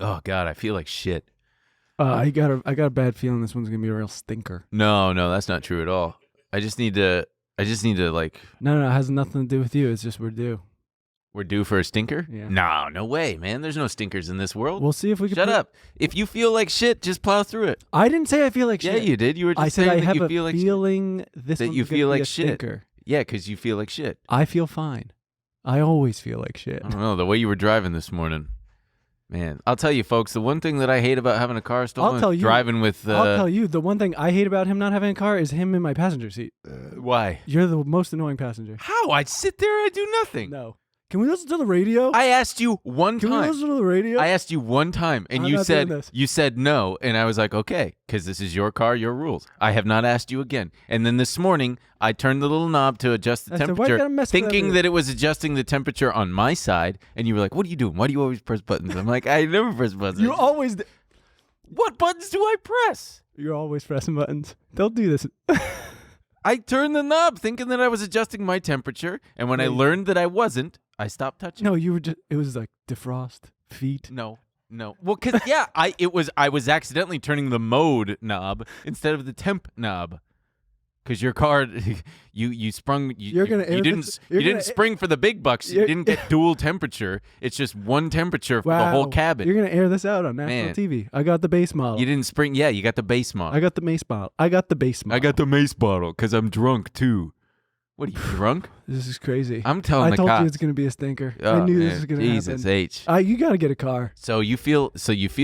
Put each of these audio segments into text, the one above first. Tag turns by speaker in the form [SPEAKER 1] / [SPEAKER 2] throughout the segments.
[SPEAKER 1] Oh God, I feel like shit.
[SPEAKER 2] I got a bad feeling this one's gonna be a real stinker.
[SPEAKER 1] No, that's not true at all. I just need to like.
[SPEAKER 2] No, it has nothing to do with you. It's just we're due.
[SPEAKER 1] We're due for a stinker?
[SPEAKER 2] Yeah.
[SPEAKER 1] No way, man. There's no stinkers in this world.
[SPEAKER 2] We'll see if we can.
[SPEAKER 1] Shut up. If you feel like shit, just plow through it.
[SPEAKER 2] I didn't say I feel like shit.
[SPEAKER 1] Yeah, you did. You were just
[SPEAKER 2] I said
[SPEAKER 1] saying
[SPEAKER 2] I
[SPEAKER 1] that
[SPEAKER 2] have
[SPEAKER 1] you
[SPEAKER 2] a
[SPEAKER 1] feel like
[SPEAKER 2] feeling this
[SPEAKER 1] that
[SPEAKER 2] one's
[SPEAKER 1] you
[SPEAKER 2] gonna
[SPEAKER 1] feel
[SPEAKER 2] be
[SPEAKER 1] like
[SPEAKER 2] a
[SPEAKER 1] shit.
[SPEAKER 2] stinker.
[SPEAKER 1] Yeah, because you feel like shit.
[SPEAKER 2] I feel fine. I always feel like shit.
[SPEAKER 1] I don't know. The way you were driving this morning. Man, I'll tell you, folks, the one thing that I hate about having a car stolen is driving with...
[SPEAKER 2] I'll tell you, the one thing I hate about him not having a car is him in my passenger seat.
[SPEAKER 1] Why?
[SPEAKER 2] You're the most annoying passenger.
[SPEAKER 1] How? I sit there and I do nothing.
[SPEAKER 2] No. Can we listen to the radio?
[SPEAKER 1] I asked you one time.
[SPEAKER 2] Can we listen to the radio?
[SPEAKER 1] I asked you one time, and you said no, and I was like, okay, because this is your car, your rules. I have not asked you again. And then this morning, I turned the little knob to adjust the temperature, thinking that it was adjusting the temperature on my side, and you were like, what are you doing? Why do you always press buttons? I'm like, I never press buttons.
[SPEAKER 2] You always...
[SPEAKER 1] What buttons do I press?
[SPEAKER 2] You're always pressing buttons. Don't do this.
[SPEAKER 1] I turned the knob thinking that I was adjusting my temperature, and when I learned that I wasn't, I stopped touching.
[SPEAKER 2] No, you were just, it was like defrost, feet.
[SPEAKER 1] No. Well, cause yeah, I was accidentally turning the mode knob instead of the temp knob. Cause your car, you sprung. You didn't spring for the big bucks. You didn't get dual temperature. It's just one temperature for the whole cabin.
[SPEAKER 2] You're gonna air this out on national TV. I got the base model.
[SPEAKER 1] You didn't spring. Yeah, you got the base model.
[SPEAKER 2] I got the base model. I got the mace bottle
[SPEAKER 1] because I'm drunk too. What are you drunk?
[SPEAKER 2] This is crazy.
[SPEAKER 1] I'm telling the cops.
[SPEAKER 2] I told you it's gonna be a stinker.
[SPEAKER 1] Oh,
[SPEAKER 2] I knew this was gonna happen.
[SPEAKER 1] Jesus H.
[SPEAKER 2] You gotta get a car.
[SPEAKER 1] So you feel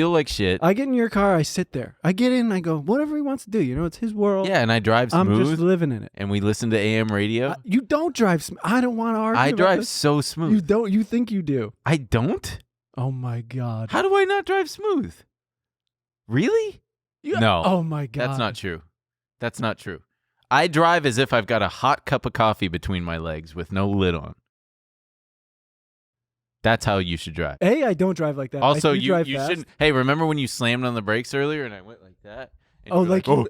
[SPEAKER 1] like shit.
[SPEAKER 2] I get in your car. I sit there. I get in. And I go whatever he wants to do. You know, it's his world.
[SPEAKER 1] Yeah, and I drive smooth.
[SPEAKER 2] I'm just living in it.
[SPEAKER 1] And we listen to AM radio.
[SPEAKER 2] You don't drive. I don't want to argue.
[SPEAKER 1] I drive
[SPEAKER 2] this.
[SPEAKER 1] so smooth.
[SPEAKER 2] You don't. You think you do?
[SPEAKER 1] I don't.
[SPEAKER 2] Oh my God.
[SPEAKER 1] How do I not drive smooth? Really? No.
[SPEAKER 2] Oh my God.
[SPEAKER 1] That's not true. I drive as if I've got a hot cup of coffee between my legs with no lid on. That's how you should drive.
[SPEAKER 2] I don't drive like that.
[SPEAKER 1] Also, you
[SPEAKER 2] fast.
[SPEAKER 1] shouldn't. Hey, remember when you slammed on the brakes earlier and I went like that?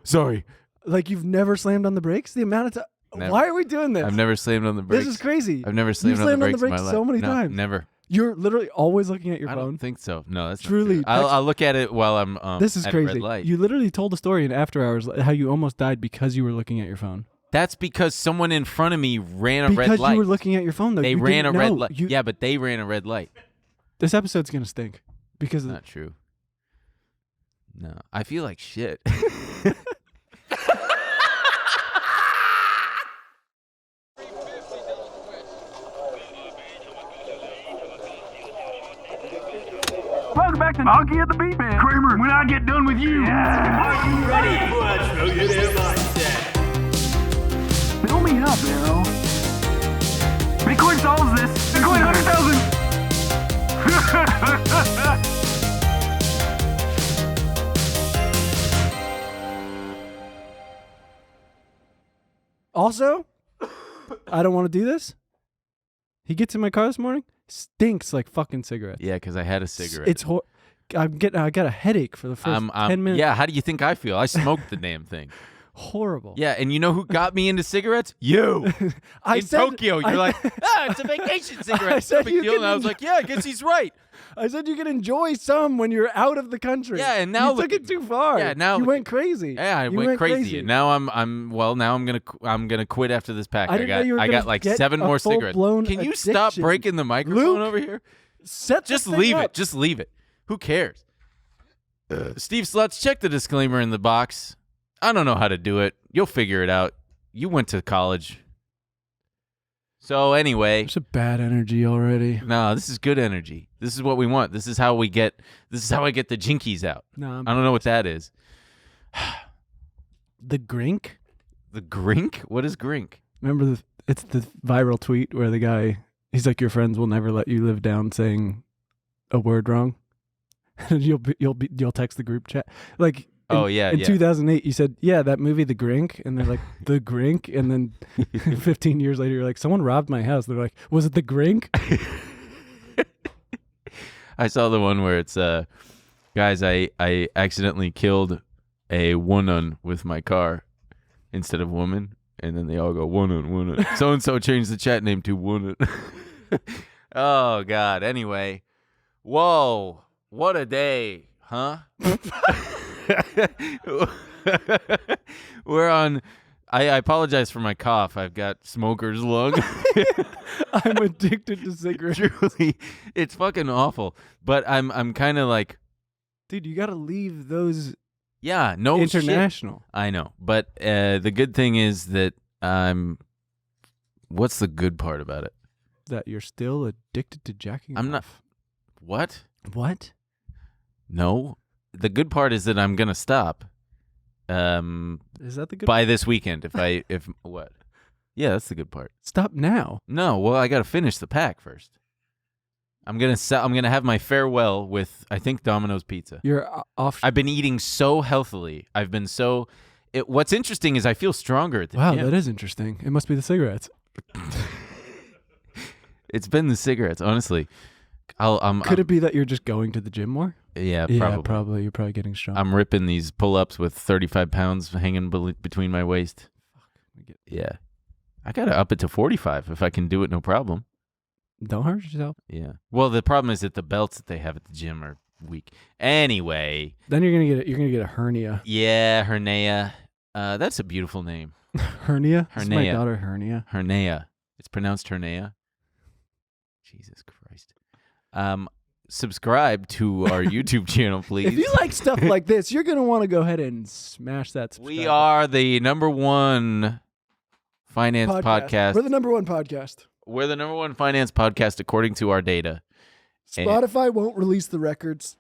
[SPEAKER 2] Sorry. Like you've never slammed on the brakes? The amount of time. Why are we doing this?
[SPEAKER 1] I've never slammed on the brakes.
[SPEAKER 2] This is crazy.
[SPEAKER 1] I've never slammed on the brakes in my life.
[SPEAKER 2] So many times.
[SPEAKER 1] Never.
[SPEAKER 2] You're literally always looking at your phone.
[SPEAKER 1] I don't think so. No, that's
[SPEAKER 2] truly.
[SPEAKER 1] Not true. I'll look at it while I'm
[SPEAKER 2] this is
[SPEAKER 1] at
[SPEAKER 2] crazy.
[SPEAKER 1] a red light.
[SPEAKER 2] You literally told a story in After Hours how you almost died because you were looking at your phone.
[SPEAKER 1] That's because someone in front of me ran a red light.
[SPEAKER 2] Because you were looking at your phone, though.
[SPEAKER 1] They ran a red light. Yeah, but they ran a red light.
[SPEAKER 2] This episode's gonna stink because
[SPEAKER 1] not true. No, I feel like shit.
[SPEAKER 3] Welcome back to Hockey at the Beat Man. Kramer, when I get done with you. Yeah. Are you ready for a Trillionaire mindset? Fill me up, Arrow. Bitcoin solves this. Bitcoin 100,000.
[SPEAKER 2] Also, I don't want to do this. He gets in my car this morning, stinks like fucking cigarettes.
[SPEAKER 1] Yeah, because I had a cigarette.
[SPEAKER 2] I got a headache for the first 10 minutes.
[SPEAKER 1] Yeah, how do you think I feel? I smoked the damn thing.
[SPEAKER 2] Horrible.
[SPEAKER 1] Yeah, and you know who got me into cigarettes? You. In Tokyo, you're like, it's a vacation cigarette. It's no big deal. And I was like, yeah, I guess he's right.
[SPEAKER 2] I said you can enjoy some when you're out of the country.
[SPEAKER 1] Yeah, and now
[SPEAKER 2] you took it too far.
[SPEAKER 1] Yeah, now
[SPEAKER 2] you went crazy.
[SPEAKER 1] Yeah, I went crazy. And now I'm gonna quit after this pack. I got like 7 more cigarettes. Can you stop breaking the microphone over here? Just leave it. Just leave it. Who cares? Steve Sluts, check the disclaimer in the box. I don't know how to do it. You'll figure it out. You went to college. So anyway.
[SPEAKER 2] There's a bad energy already.
[SPEAKER 1] No, this is good energy. This is what we want. This is how I get the jinkies out.
[SPEAKER 2] No,
[SPEAKER 1] I don't know what that is.
[SPEAKER 2] The Grink?
[SPEAKER 1] The Grink? What is Grink?
[SPEAKER 2] Remember it's the viral tweet where the guy, he's like, your friends will never let you live down saying a word wrong. And you'll text the group chat. Like in 2008, you said, yeah, that movie, The Grink. And they're like, The Grink? And then 15 years later, you're like, someone robbed my house. They're like, was it The Grink?
[SPEAKER 1] I saw the one where it's, guys, I accidentally killed a woman with my car instead of woman. And then they all go, woman. So-and-so changed the chat name to woman. Oh, God. Anyway. Whoa. What a day, huh? We're on. I apologize for my cough. I've got smoker's lung.
[SPEAKER 2] I'm addicted to cigarettes.
[SPEAKER 1] Truly, it's fucking awful. But I'm kind of like,
[SPEAKER 2] dude, you got to leave those.
[SPEAKER 1] Yeah, no
[SPEAKER 2] international.
[SPEAKER 1] Shit. I know, but the good thing is that what's the good part about it?
[SPEAKER 2] That you're still addicted to jacking
[SPEAKER 1] I'm
[SPEAKER 2] off.
[SPEAKER 1] not. What?
[SPEAKER 2] What?
[SPEAKER 1] No. The good part is that I'm gonna stop.
[SPEAKER 2] Is that the good
[SPEAKER 1] by this weekend? If what? Yeah, that's the good part.
[SPEAKER 2] Stop now.
[SPEAKER 1] No, well, I got to finish the pack first. I'm gonna have my farewell with, I think, Domino's Pizza.
[SPEAKER 2] You're off.
[SPEAKER 1] I've been eating so healthily. I've been so. What's interesting is I feel stronger at the gym.
[SPEAKER 2] That is interesting. It must be the cigarettes.
[SPEAKER 1] It's been the cigarettes, honestly.
[SPEAKER 2] Could it be that you're just going to the gym more?
[SPEAKER 1] Yeah, probably.
[SPEAKER 2] Yeah, probably. You're probably getting strong.
[SPEAKER 1] I'm ripping these pull-ups with 35 pounds hanging between my waist. Yeah. I got to up it to 45 if I can do it, no problem.
[SPEAKER 2] Don't hurt yourself.
[SPEAKER 1] Yeah. Well, the problem is that the belts that they have at the gym are weak. Anyway.
[SPEAKER 2] Then you're gonna get a hernia.
[SPEAKER 1] Yeah, hernia. That's a beautiful name.
[SPEAKER 2] Hernia?
[SPEAKER 1] Hernia.
[SPEAKER 2] This is my daughter, Hernia.
[SPEAKER 1] Hernia. It's pronounced hernia. Jesus Christ. Subscribe to our YouTube channel, please.
[SPEAKER 2] If you like stuff like this, you're going to want to go ahead and smash that subscribe.
[SPEAKER 1] We are the #1 finance podcast.
[SPEAKER 2] We're the #1 podcast.
[SPEAKER 1] We're the #1 finance podcast according to our data.
[SPEAKER 2] Spotify won't release the records.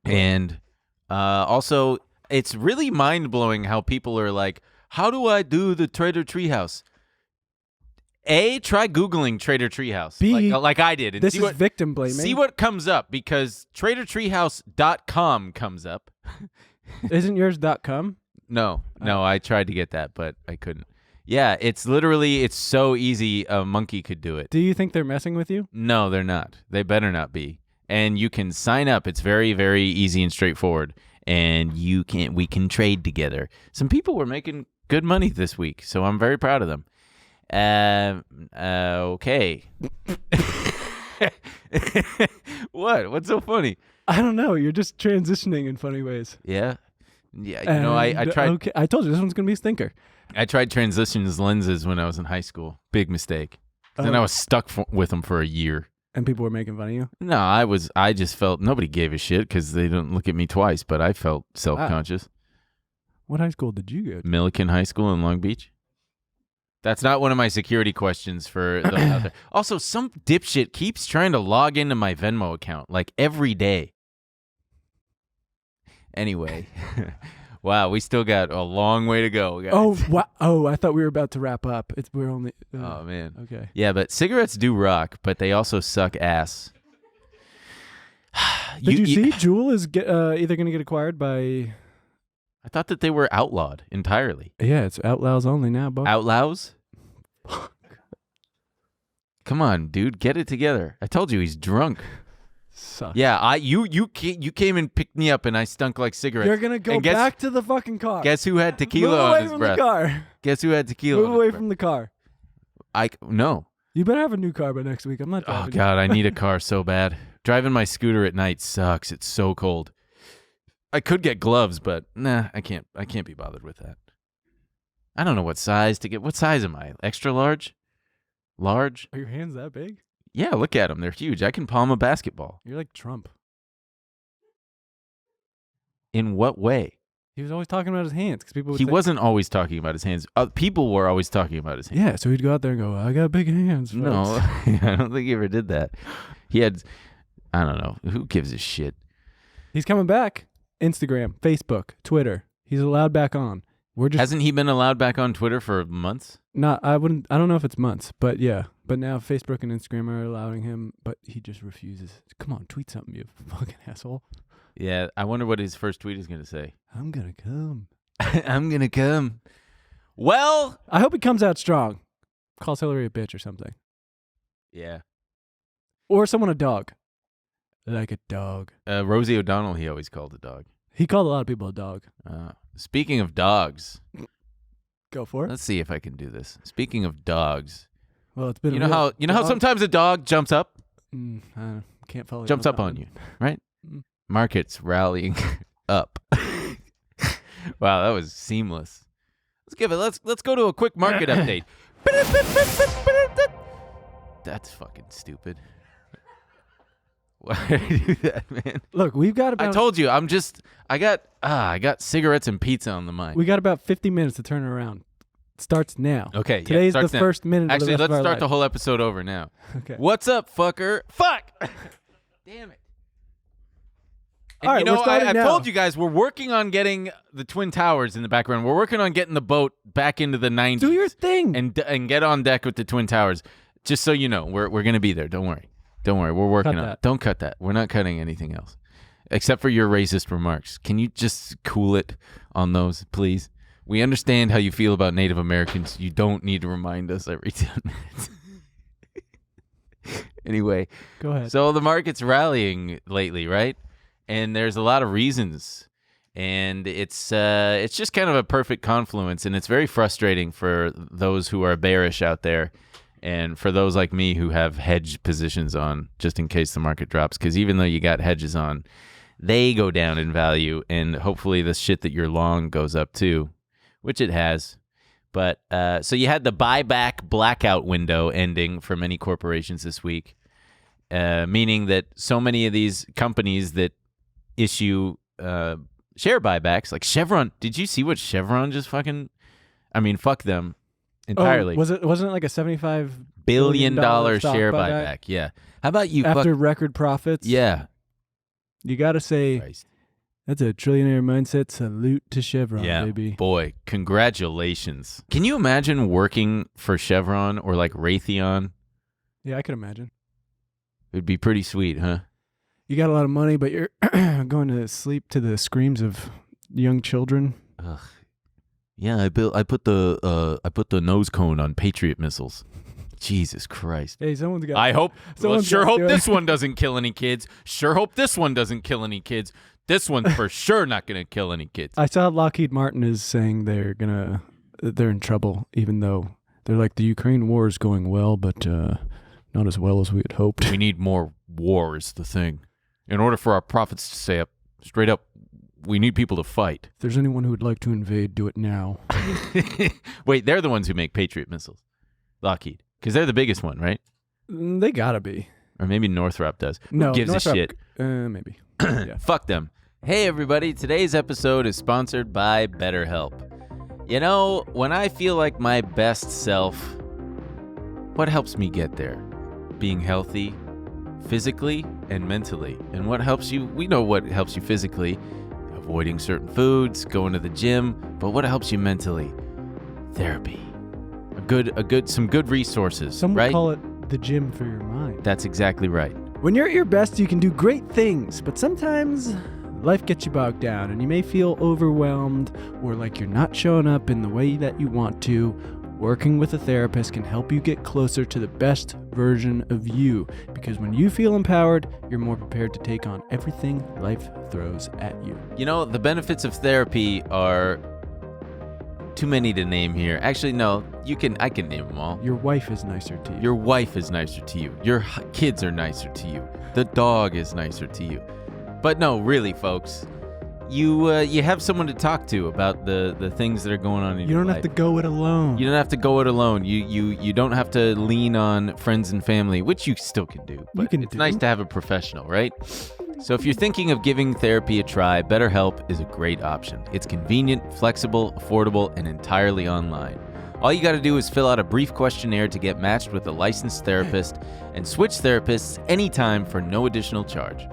[SPEAKER 1] And also, it's really mind-blowing how people are like, how do I do the Trader Treehouse? A, try Googling Trader Treehouse,
[SPEAKER 2] B,
[SPEAKER 1] like I did. And
[SPEAKER 2] this is victim blaming.
[SPEAKER 1] See what comes up, because TraderTreehouse.com comes up.
[SPEAKER 2] Isn't yours .com?
[SPEAKER 1] No, I tried to get that, but I couldn't. Yeah, it's so easy a monkey could do it.
[SPEAKER 2] Do you think they're messing with you?
[SPEAKER 1] No, they're not. They better not be. And you can sign up. It's very, very easy and straightforward. And we can trade together. Some people were making good money this week, so I'm very proud of them. Okay. What? What's so funny?
[SPEAKER 2] I don't know. You're just transitioning in funny ways.
[SPEAKER 1] Yeah. Yeah. I tried.
[SPEAKER 2] Okay. I told you this one's going to be a stinker.
[SPEAKER 1] I tried transitions lenses when I was in high school. Big mistake. Then I was stuck with them for a year.
[SPEAKER 2] And people were making fun of you?
[SPEAKER 1] No, I just felt nobody gave a shit because they didn't look at me twice, but I felt self-conscious.
[SPEAKER 2] What high school did you go to?
[SPEAKER 1] Millikan High School in Long Beach. That's not one of my security questions for those out there. Also, some dipshit keeps trying to log into my Venmo account like every day. Anyway, wow, we still got a long way to go, guys.
[SPEAKER 2] Oh, wow. Oh, I thought we were about to wrap up. We're only.
[SPEAKER 1] Oh man.
[SPEAKER 2] Okay.
[SPEAKER 1] Yeah, but cigarettes do rock, but they also suck ass.
[SPEAKER 2] Did you see Juul is either going to get acquired by?
[SPEAKER 1] I thought that they were outlawed entirely.
[SPEAKER 2] Yeah, it's outlaws only now, Bob.
[SPEAKER 1] Outlaws? Come on, dude, get it together. I told you he's drunk.
[SPEAKER 2] Sucks.
[SPEAKER 1] Yeah, you came and picked me up, and I stunk like cigarettes.
[SPEAKER 2] You're gonna go back to the fucking car.
[SPEAKER 1] Guess who had tequila on his breath?
[SPEAKER 2] Move away from the car.
[SPEAKER 1] Guess who had tequila?
[SPEAKER 2] Move away from the car.
[SPEAKER 1] No.
[SPEAKER 2] You better have a new car by next week. I'm not driving.
[SPEAKER 1] Oh God, I need a car so bad. Driving my scooter at night sucks. It's so cold. I could get gloves, but nah, I can't be bothered with that. I don't know what size to get. What size am I? Extra large? Large?
[SPEAKER 2] Are your hands that big?
[SPEAKER 1] Yeah, look at them. They're huge. I can palm a basketball.
[SPEAKER 2] You're like Trump.
[SPEAKER 1] In what way?
[SPEAKER 2] He was always talking about his hands because people.
[SPEAKER 1] He wasn't always talking about his hands. People were always talking about his hands.
[SPEAKER 2] Yeah, so he'd go out there and go, "I got big hands." Folks.
[SPEAKER 1] No, I don't think he ever did that. He had, I don't know. Who gives a shit?
[SPEAKER 2] He's coming back. Instagram, Facebook, Twitter. He's allowed back on.
[SPEAKER 1] Hasn't he been allowed back on Twitter for months?
[SPEAKER 2] I don't know if it's months, but yeah. But now Facebook and Instagram are allowing him, but he just refuses. Come on, tweet something, you fucking asshole.
[SPEAKER 1] Yeah, I wonder what his first tweet is going to say.
[SPEAKER 2] I'm going to come.
[SPEAKER 1] I'm going to come. Well,
[SPEAKER 2] I hope he comes out strong. Calls Hillary a bitch or something.
[SPEAKER 1] Yeah.
[SPEAKER 2] Or someone a dog. Like a dog.
[SPEAKER 1] Rosie O'Donnell, he always called a dog.
[SPEAKER 2] He called a lot of people a dog.
[SPEAKER 1] Speaking of dogs.
[SPEAKER 2] Go for it.
[SPEAKER 1] Let's see if I can do this. Speaking of dogs.
[SPEAKER 2] Well, it's been
[SPEAKER 1] how sometimes a dog jumps up?
[SPEAKER 2] I can't follow.
[SPEAKER 1] Jumps up on you, right? Markets rallying up. Wow, that was seamless. Let's go to a quick market update. That's fucking stupid. Why did I do that, man?
[SPEAKER 2] Look, we've got about...
[SPEAKER 1] I told you, I got cigarettes and pizza on the mind.
[SPEAKER 2] We got about 50 minutes to turn it around. It starts now.
[SPEAKER 1] Okay,
[SPEAKER 2] Today's the first minute
[SPEAKER 1] Actually,
[SPEAKER 2] of the rest
[SPEAKER 1] let's
[SPEAKER 2] of our
[SPEAKER 1] start
[SPEAKER 2] life.
[SPEAKER 1] the whole episode over now.
[SPEAKER 2] Okay.
[SPEAKER 1] What's up, fucker? Fuck! Damn it. And
[SPEAKER 2] all right,
[SPEAKER 1] I told you guys, we're working on getting the Twin Towers in the background. We're working on getting the boat back into the 90s.
[SPEAKER 2] Do your thing.
[SPEAKER 1] And get on deck with the Twin Towers. Just so you know, we're going to be there. Don't worry. We're working on it. Don't cut that. We're not cutting anything else. Except for your racist remarks. Can you just cool it on those, please? We understand how you feel about Native Americans. You don't need to remind us every 10 minutes. Anyway.
[SPEAKER 2] Go ahead.
[SPEAKER 1] So the market's rallying lately, right? And there's a lot of reasons. And it's just kind of a perfect confluence. And it's very frustrating for those who are bearish out there. And for those like me who have hedge positions on, just in case the market drops, because even though you got hedges on, they go down in value, and hopefully the shit that you're long goes up too, which it has. But so you had the buyback blackout window ending for many corporations this week, meaning that so many of these companies that issue share buybacks, like Chevron. Did you see what Chevron just fucking? I mean, fuck them. Entirely.
[SPEAKER 2] Wasn't it like a $75
[SPEAKER 1] billion share buyback? Yeah. How about you?
[SPEAKER 2] After record profits?
[SPEAKER 1] Yeah.
[SPEAKER 2] You got to say,
[SPEAKER 1] Christ.
[SPEAKER 2] That's a trillionaire mindset. Salute to Chevron, baby.
[SPEAKER 1] Boy, congratulations. Can you imagine working for Chevron or like Raytheon?
[SPEAKER 2] Yeah, I could imagine.
[SPEAKER 1] It'd be pretty sweet, huh?
[SPEAKER 2] You got a lot of money, but you're going to sleep to the screams of young children.
[SPEAKER 1] Ugh. Yeah, I put the nose cone on Patriot missiles. Jesus Christ.
[SPEAKER 2] Hey, someone's got.
[SPEAKER 1] I hope. Sure hope this one doesn't kill any kids. Sure hope this one doesn't kill any kids. This one's for sure not going to kill any kids.
[SPEAKER 2] I saw Lockheed Martin is saying they're in trouble, even though they're like the Ukraine war is going well, but not as well as we had hoped.
[SPEAKER 1] We need more war is the thing. In order for our profits to stay up, straight up, we need people to fight.
[SPEAKER 2] If there's anyone who would like to invade, do it now.
[SPEAKER 1] Wait, they're the ones who make Patriot missiles. Lockheed. Because they're the biggest one, right?
[SPEAKER 2] They gotta be.
[SPEAKER 1] Or maybe Northrop does.
[SPEAKER 2] No,
[SPEAKER 1] who gives
[SPEAKER 2] Northrop,
[SPEAKER 1] a shit?
[SPEAKER 2] Maybe. Yeah.
[SPEAKER 1] Fuck them. Hey, everybody. Today's episode is sponsored by BetterHelp. You know, when I feel like my best self, what helps me get there? Being healthy, physically and mentally. And what helps you? We know what helps you physically. Avoiding certain foods, going to the gym. But what helps you mentally? Therapy. Some good resources.
[SPEAKER 2] Some
[SPEAKER 1] right?
[SPEAKER 2] would call it the gym for your mind.
[SPEAKER 1] That's exactly right.
[SPEAKER 2] When you're at your best, you can do great things, but sometimes life gets you bogged down and you may feel overwhelmed or like you're not showing up in the way that you want to. Working with a therapist can help you get closer to the best version of you, because when you feel empowered, you're more prepared to take on everything life throws at you.
[SPEAKER 1] You know, the benefits of therapy are too many to name here. Actually, no, I can name them all.
[SPEAKER 2] Your wife is nicer to you.
[SPEAKER 1] Your wife is nicer to you. Your kids are nicer to you. The dog is nicer to you. But no, really, folks, you have someone to talk to about the things that are going on in your life.
[SPEAKER 2] You don't have to go it alone.
[SPEAKER 1] You don't have to go it alone. You don't have to lean on friends and family, which you still can do. But it's nice to have a professional, right? So if you're thinking of giving therapy a try, BetterHelp is a great option. It's convenient, flexible, affordable, and entirely online. All you got to do is fill out a brief questionnaire to get matched with a licensed therapist and switch therapists anytime for no additional charge.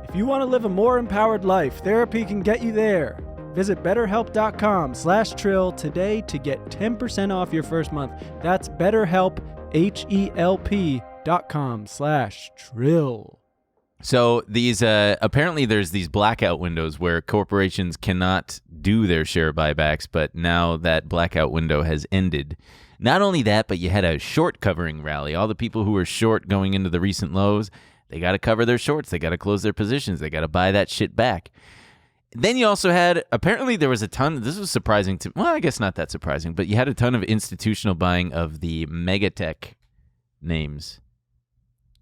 [SPEAKER 2] If you want to live a more empowered life, therapy can get you there. Visit BetterHelp.com/Trill today to get 10% off your first month. That's BetterHelp, HELP.com/Trill.
[SPEAKER 1] So these apparently there's these blackout windows where corporations cannot do their share buybacks, but now that blackout window has ended. Not only that, but you had a short covering rally. All the people who were short going into the recent lows, they got to cover their shorts. They got to close their positions. They got to buy that shit back. Then you also had, apparently there was a ton, this was surprising to, well, I guess not that surprising, but you had a ton of institutional buying of the megatech names.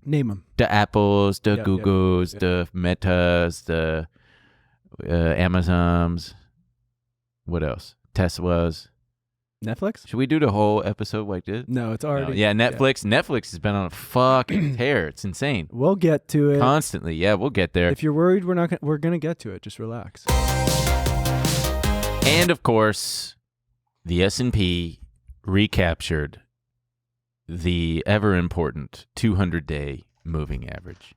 [SPEAKER 2] Name them.
[SPEAKER 1] The Apples, the Googles, the Metas, the Amazons. What else? Teslas.
[SPEAKER 2] Netflix?
[SPEAKER 1] Should we do the whole episode like this?
[SPEAKER 2] No, it's already.
[SPEAKER 1] No. Yeah, Netflix. Yeah. Netflix has been on a fucking tear. It's insane.
[SPEAKER 2] We'll get to it.
[SPEAKER 1] Constantly. Yeah, we'll get there.
[SPEAKER 2] If you're worried, we're going to get to it. Just relax.
[SPEAKER 1] And of course, the S&P recaptured the ever important 200-day moving average.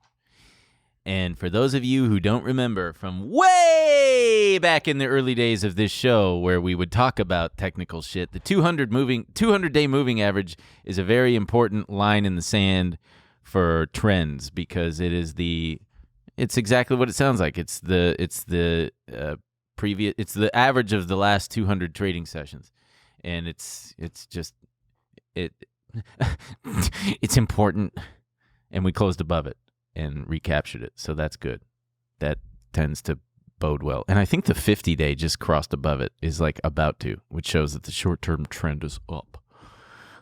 [SPEAKER 1] And for those of you who don't remember from way back in the early days of this show where we would talk about technical shit, the 200-day moving average is a very important line in the sand for trends because it's exactly what it sounds like. It's the average of the last 200 trading sessions. And it's important, and we closed above it and recaptured it, so that's good. That tends to bode well. And I think the 50-day just crossed above it, is like about to, which shows that the short-term trend is up.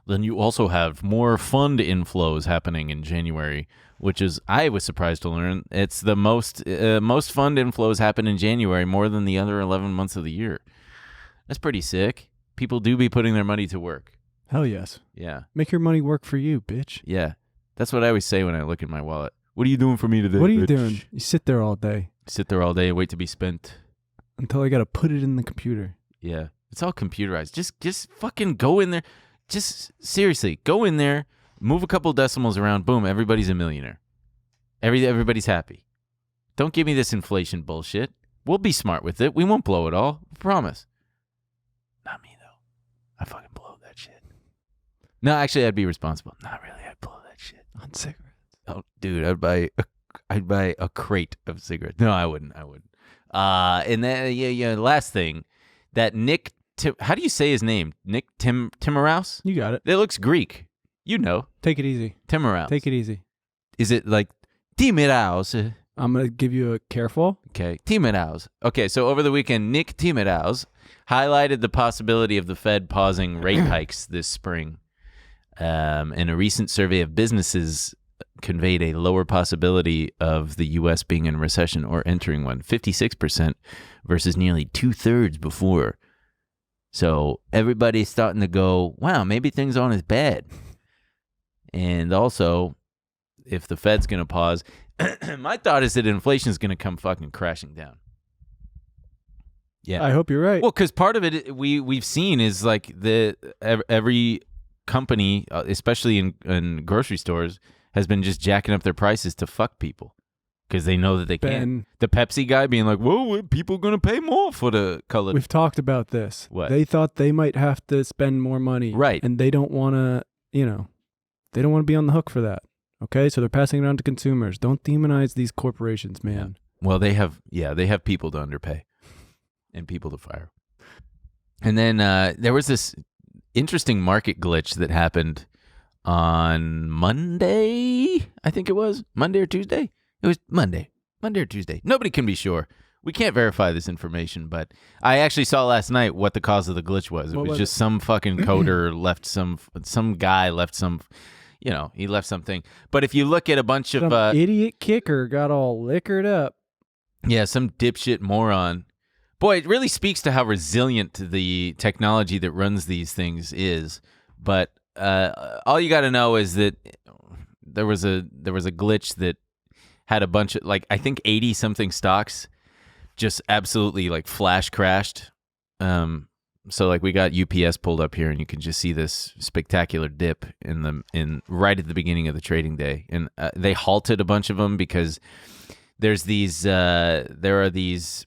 [SPEAKER 1] Then you also have more fund inflows happening in January, which is, I was surprised to learn, it's the most fund inflows happen in January more than the other 11 months of the year. That's pretty sick. People do be putting their money to work.
[SPEAKER 2] Hell yes.
[SPEAKER 1] Yeah.
[SPEAKER 2] Make your money work for you, bitch.
[SPEAKER 1] Yeah. That's what I always say when I look at my wallet. What are you doing for me today,
[SPEAKER 2] What are you
[SPEAKER 1] bitch?
[SPEAKER 2] doing? You sit there all day.
[SPEAKER 1] Sit there all day, wait to be spent.
[SPEAKER 2] Until I got to put it in the computer.
[SPEAKER 1] Yeah. It's all computerized. Just fucking go in there. Just seriously, go in there, move a couple decimals around, boom, everybody's a millionaire. Everybody's happy. Don't give me this inflation bullshit. We'll be smart with it. We won't blow it all. I promise. Not me, though. I fucking blow that shit. No, actually, I'd be responsible. Not really. I'd blow that shit.
[SPEAKER 2] On cigarettes.
[SPEAKER 1] Oh, dude, I'd buy a crate of cigarettes. No, I wouldn't. And then, last thing, that Nick, how do you say his name? Nick Timiraos?
[SPEAKER 2] You got it.
[SPEAKER 1] It looks Greek. You know.
[SPEAKER 2] Take it easy.
[SPEAKER 1] Timiraos.
[SPEAKER 2] Take it easy.
[SPEAKER 1] Is it like Timiraos?
[SPEAKER 2] I'm going to give you a careful.
[SPEAKER 1] Okay, Timiraos. Okay, so over the weekend, Nick Timiraos highlighted the possibility of the Fed pausing rate hikes this spring. In a recent survey of businesses conveyed a lower possibility of the U.S. being in a recession or entering one, 56% versus nearly 2/3 before. So everybody's starting to go, wow, maybe things aren't as bad. And also, if the Fed's going to pause, my thought is that inflation is going to come fucking crashing down. Yeah,
[SPEAKER 2] I hope you're right.
[SPEAKER 1] Well, because part of it we've seen is like every company, especially in grocery stores, has been just jacking up their prices to fuck people because they know that they can. The Pepsi guy being like, "Whoa, people going to pay more for the color."
[SPEAKER 2] We've talked about this.
[SPEAKER 1] What?
[SPEAKER 2] They thought they might have to spend more money,
[SPEAKER 1] right?
[SPEAKER 2] And they don't want to, they don't want to be on the hook for that. Okay, so they're passing it on to consumers. Don't demonize these corporations, man.
[SPEAKER 1] Yeah. Well, they have people to underpay and people to fire. And then there was this interesting market glitch that happened on Monday. I think it was Monday or Tuesday. It was Monday or Tuesday. Nobody can be sure. We can't verify this information, but I actually saw last night what the cause of the glitch was. It was just some fucking coder left some guy left some. He left something. But if you look at a bunch of...
[SPEAKER 2] Some idiot kicker got all liquored up.
[SPEAKER 1] Yeah, some dipshit moron. Boy, it really speaks to how resilient the technology that runs these things is. But all you got to know is that there was a glitch that had a bunch of, I think 80-something stocks just absolutely, flash crashed. So we got UPS pulled up here, and you can just see this spectacular dip right at the beginning of the trading day, and they halted a bunch of them because there are these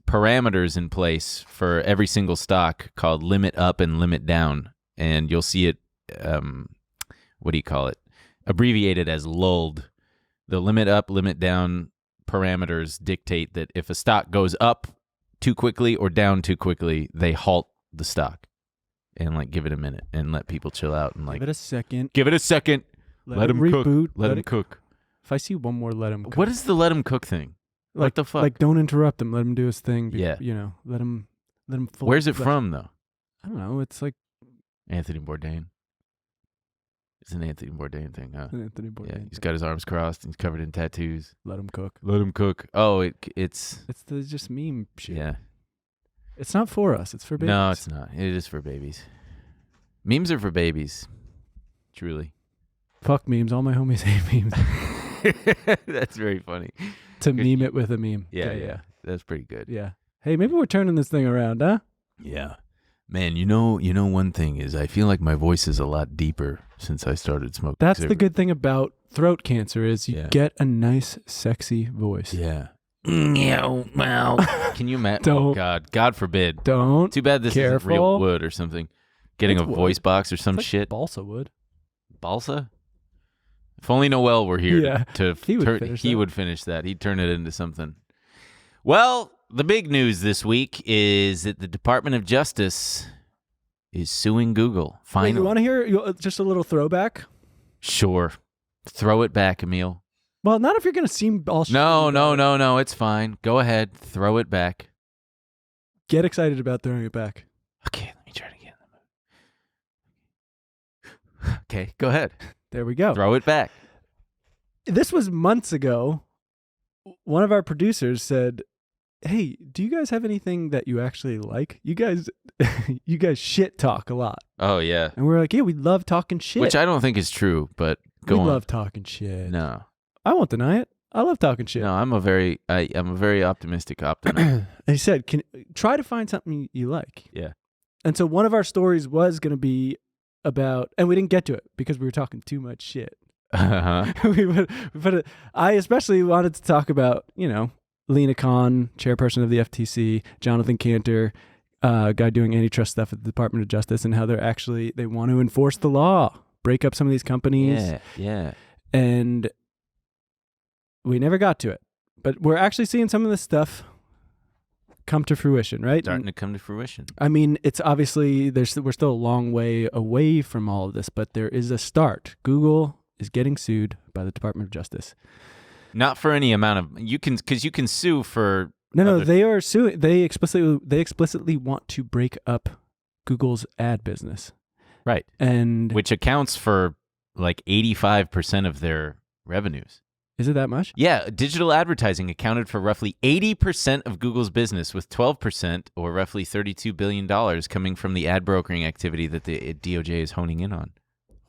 [SPEAKER 1] parameters in place for every single stock called limit up and limit down, and you'll see it. What do you call it? Abbreviated as lulled. The limit up, limit down parameters dictate that if a stock goes up too quickly or down too quickly, they halt the stock and give it a minute and let people chill out and
[SPEAKER 2] give it a second.
[SPEAKER 1] Let them
[SPEAKER 2] reboot.
[SPEAKER 1] Cook. Let them cook.
[SPEAKER 2] If I see one more, let him cook.
[SPEAKER 1] What is the let him cook thing? What the fuck?
[SPEAKER 2] Don't interrupt him. Let him do his thing.
[SPEAKER 1] Yeah.
[SPEAKER 2] Let him.
[SPEAKER 1] Where's it from though?
[SPEAKER 2] I don't know. It's
[SPEAKER 1] Anthony Bourdain. It's an Anthony Bourdain thing, huh?
[SPEAKER 2] It's an Anthony Bourdain.
[SPEAKER 1] Yeah, he's got his arms crossed. And he's covered in tattoos.
[SPEAKER 2] Let him cook.
[SPEAKER 1] Let him cook. Oh, it's
[SPEAKER 2] the just meme shit.
[SPEAKER 1] Yeah.
[SPEAKER 2] It's not for us. It's for babies.
[SPEAKER 1] No, it's not. It is for babies. Memes are for babies. Truly.
[SPEAKER 2] Fuck memes. All my homies hate memes.
[SPEAKER 1] That's very funny.
[SPEAKER 2] To meme it with a meme.
[SPEAKER 1] Yeah. That's pretty good.
[SPEAKER 2] Yeah. Hey, maybe we're turning this thing around, huh?
[SPEAKER 1] Yeah. Man, you know one thing is I feel like my voice is a lot deeper since I started smoking.
[SPEAKER 2] That's the good thing about throat cancer is you get a nice, sexy voice.
[SPEAKER 1] Yeah. Wow. Can you imagine? Oh, God forbid.
[SPEAKER 2] Don't.
[SPEAKER 1] Too bad this isn't real wood or something. Getting a voice box or some shit.
[SPEAKER 2] Balsa wood.
[SPEAKER 1] Balsa? If only Noel were here
[SPEAKER 2] he
[SPEAKER 1] would finish that. He'd turn it into something. Well, the big news this week is that the Department of Justice is suing Google. Finally.
[SPEAKER 2] Wait, you want to hear just a little throwback?
[SPEAKER 1] Sure. Throw it back, Emil.
[SPEAKER 2] Well, not if you're going to seem all
[SPEAKER 1] No. It's fine. Go ahead. Throw it back.
[SPEAKER 2] Get excited about throwing it back.
[SPEAKER 1] Okay, let me try it again. Okay, go ahead.
[SPEAKER 2] There we go.
[SPEAKER 1] Throw it back.
[SPEAKER 2] This was months ago. One of our producers said, "Hey, do you guys have anything that you actually like? You guys shit talk a lot."
[SPEAKER 1] Oh, yeah.
[SPEAKER 2] And we're like, "Yeah, we love talking shit."
[SPEAKER 1] Which I don't think is true, but go on.
[SPEAKER 2] We love talking shit.
[SPEAKER 1] No.
[SPEAKER 2] I won't deny it. I love talking shit.
[SPEAKER 1] No, I'm a very optimistic optimist.
[SPEAKER 2] And he said, try to find something you like.
[SPEAKER 1] Yeah.
[SPEAKER 2] And so one of our stories was going to be about, and we didn't get to it because we were talking too much shit.
[SPEAKER 1] Uh-huh.
[SPEAKER 2] I especially wanted to talk about, Lena Khan, chairperson of the FTC, Jonathan Cantor, guy doing antitrust stuff at the Department of Justice, and how they want to enforce the law, break up some of these companies.
[SPEAKER 1] Yeah.
[SPEAKER 2] And we never got to it. But we're actually seeing some of this stuff come to fruition, right?
[SPEAKER 1] Starting to come to fruition.
[SPEAKER 2] I mean, it's obviously, we're still a long way away from all of this, but there is a start. Google is getting sued by the Department of Justice.
[SPEAKER 1] Not for any amount of, you can sue for.
[SPEAKER 2] No, they are suing. They explicitly want to break up Google's ad business.
[SPEAKER 1] Right.
[SPEAKER 2] And
[SPEAKER 1] which accounts for like 85% of their revenues.
[SPEAKER 2] Is it that much?
[SPEAKER 1] Yeah, digital advertising accounted for roughly 80% of Google's business, with 12%, or roughly $32 billion, coming from the ad brokering activity that the DOJ is honing in on.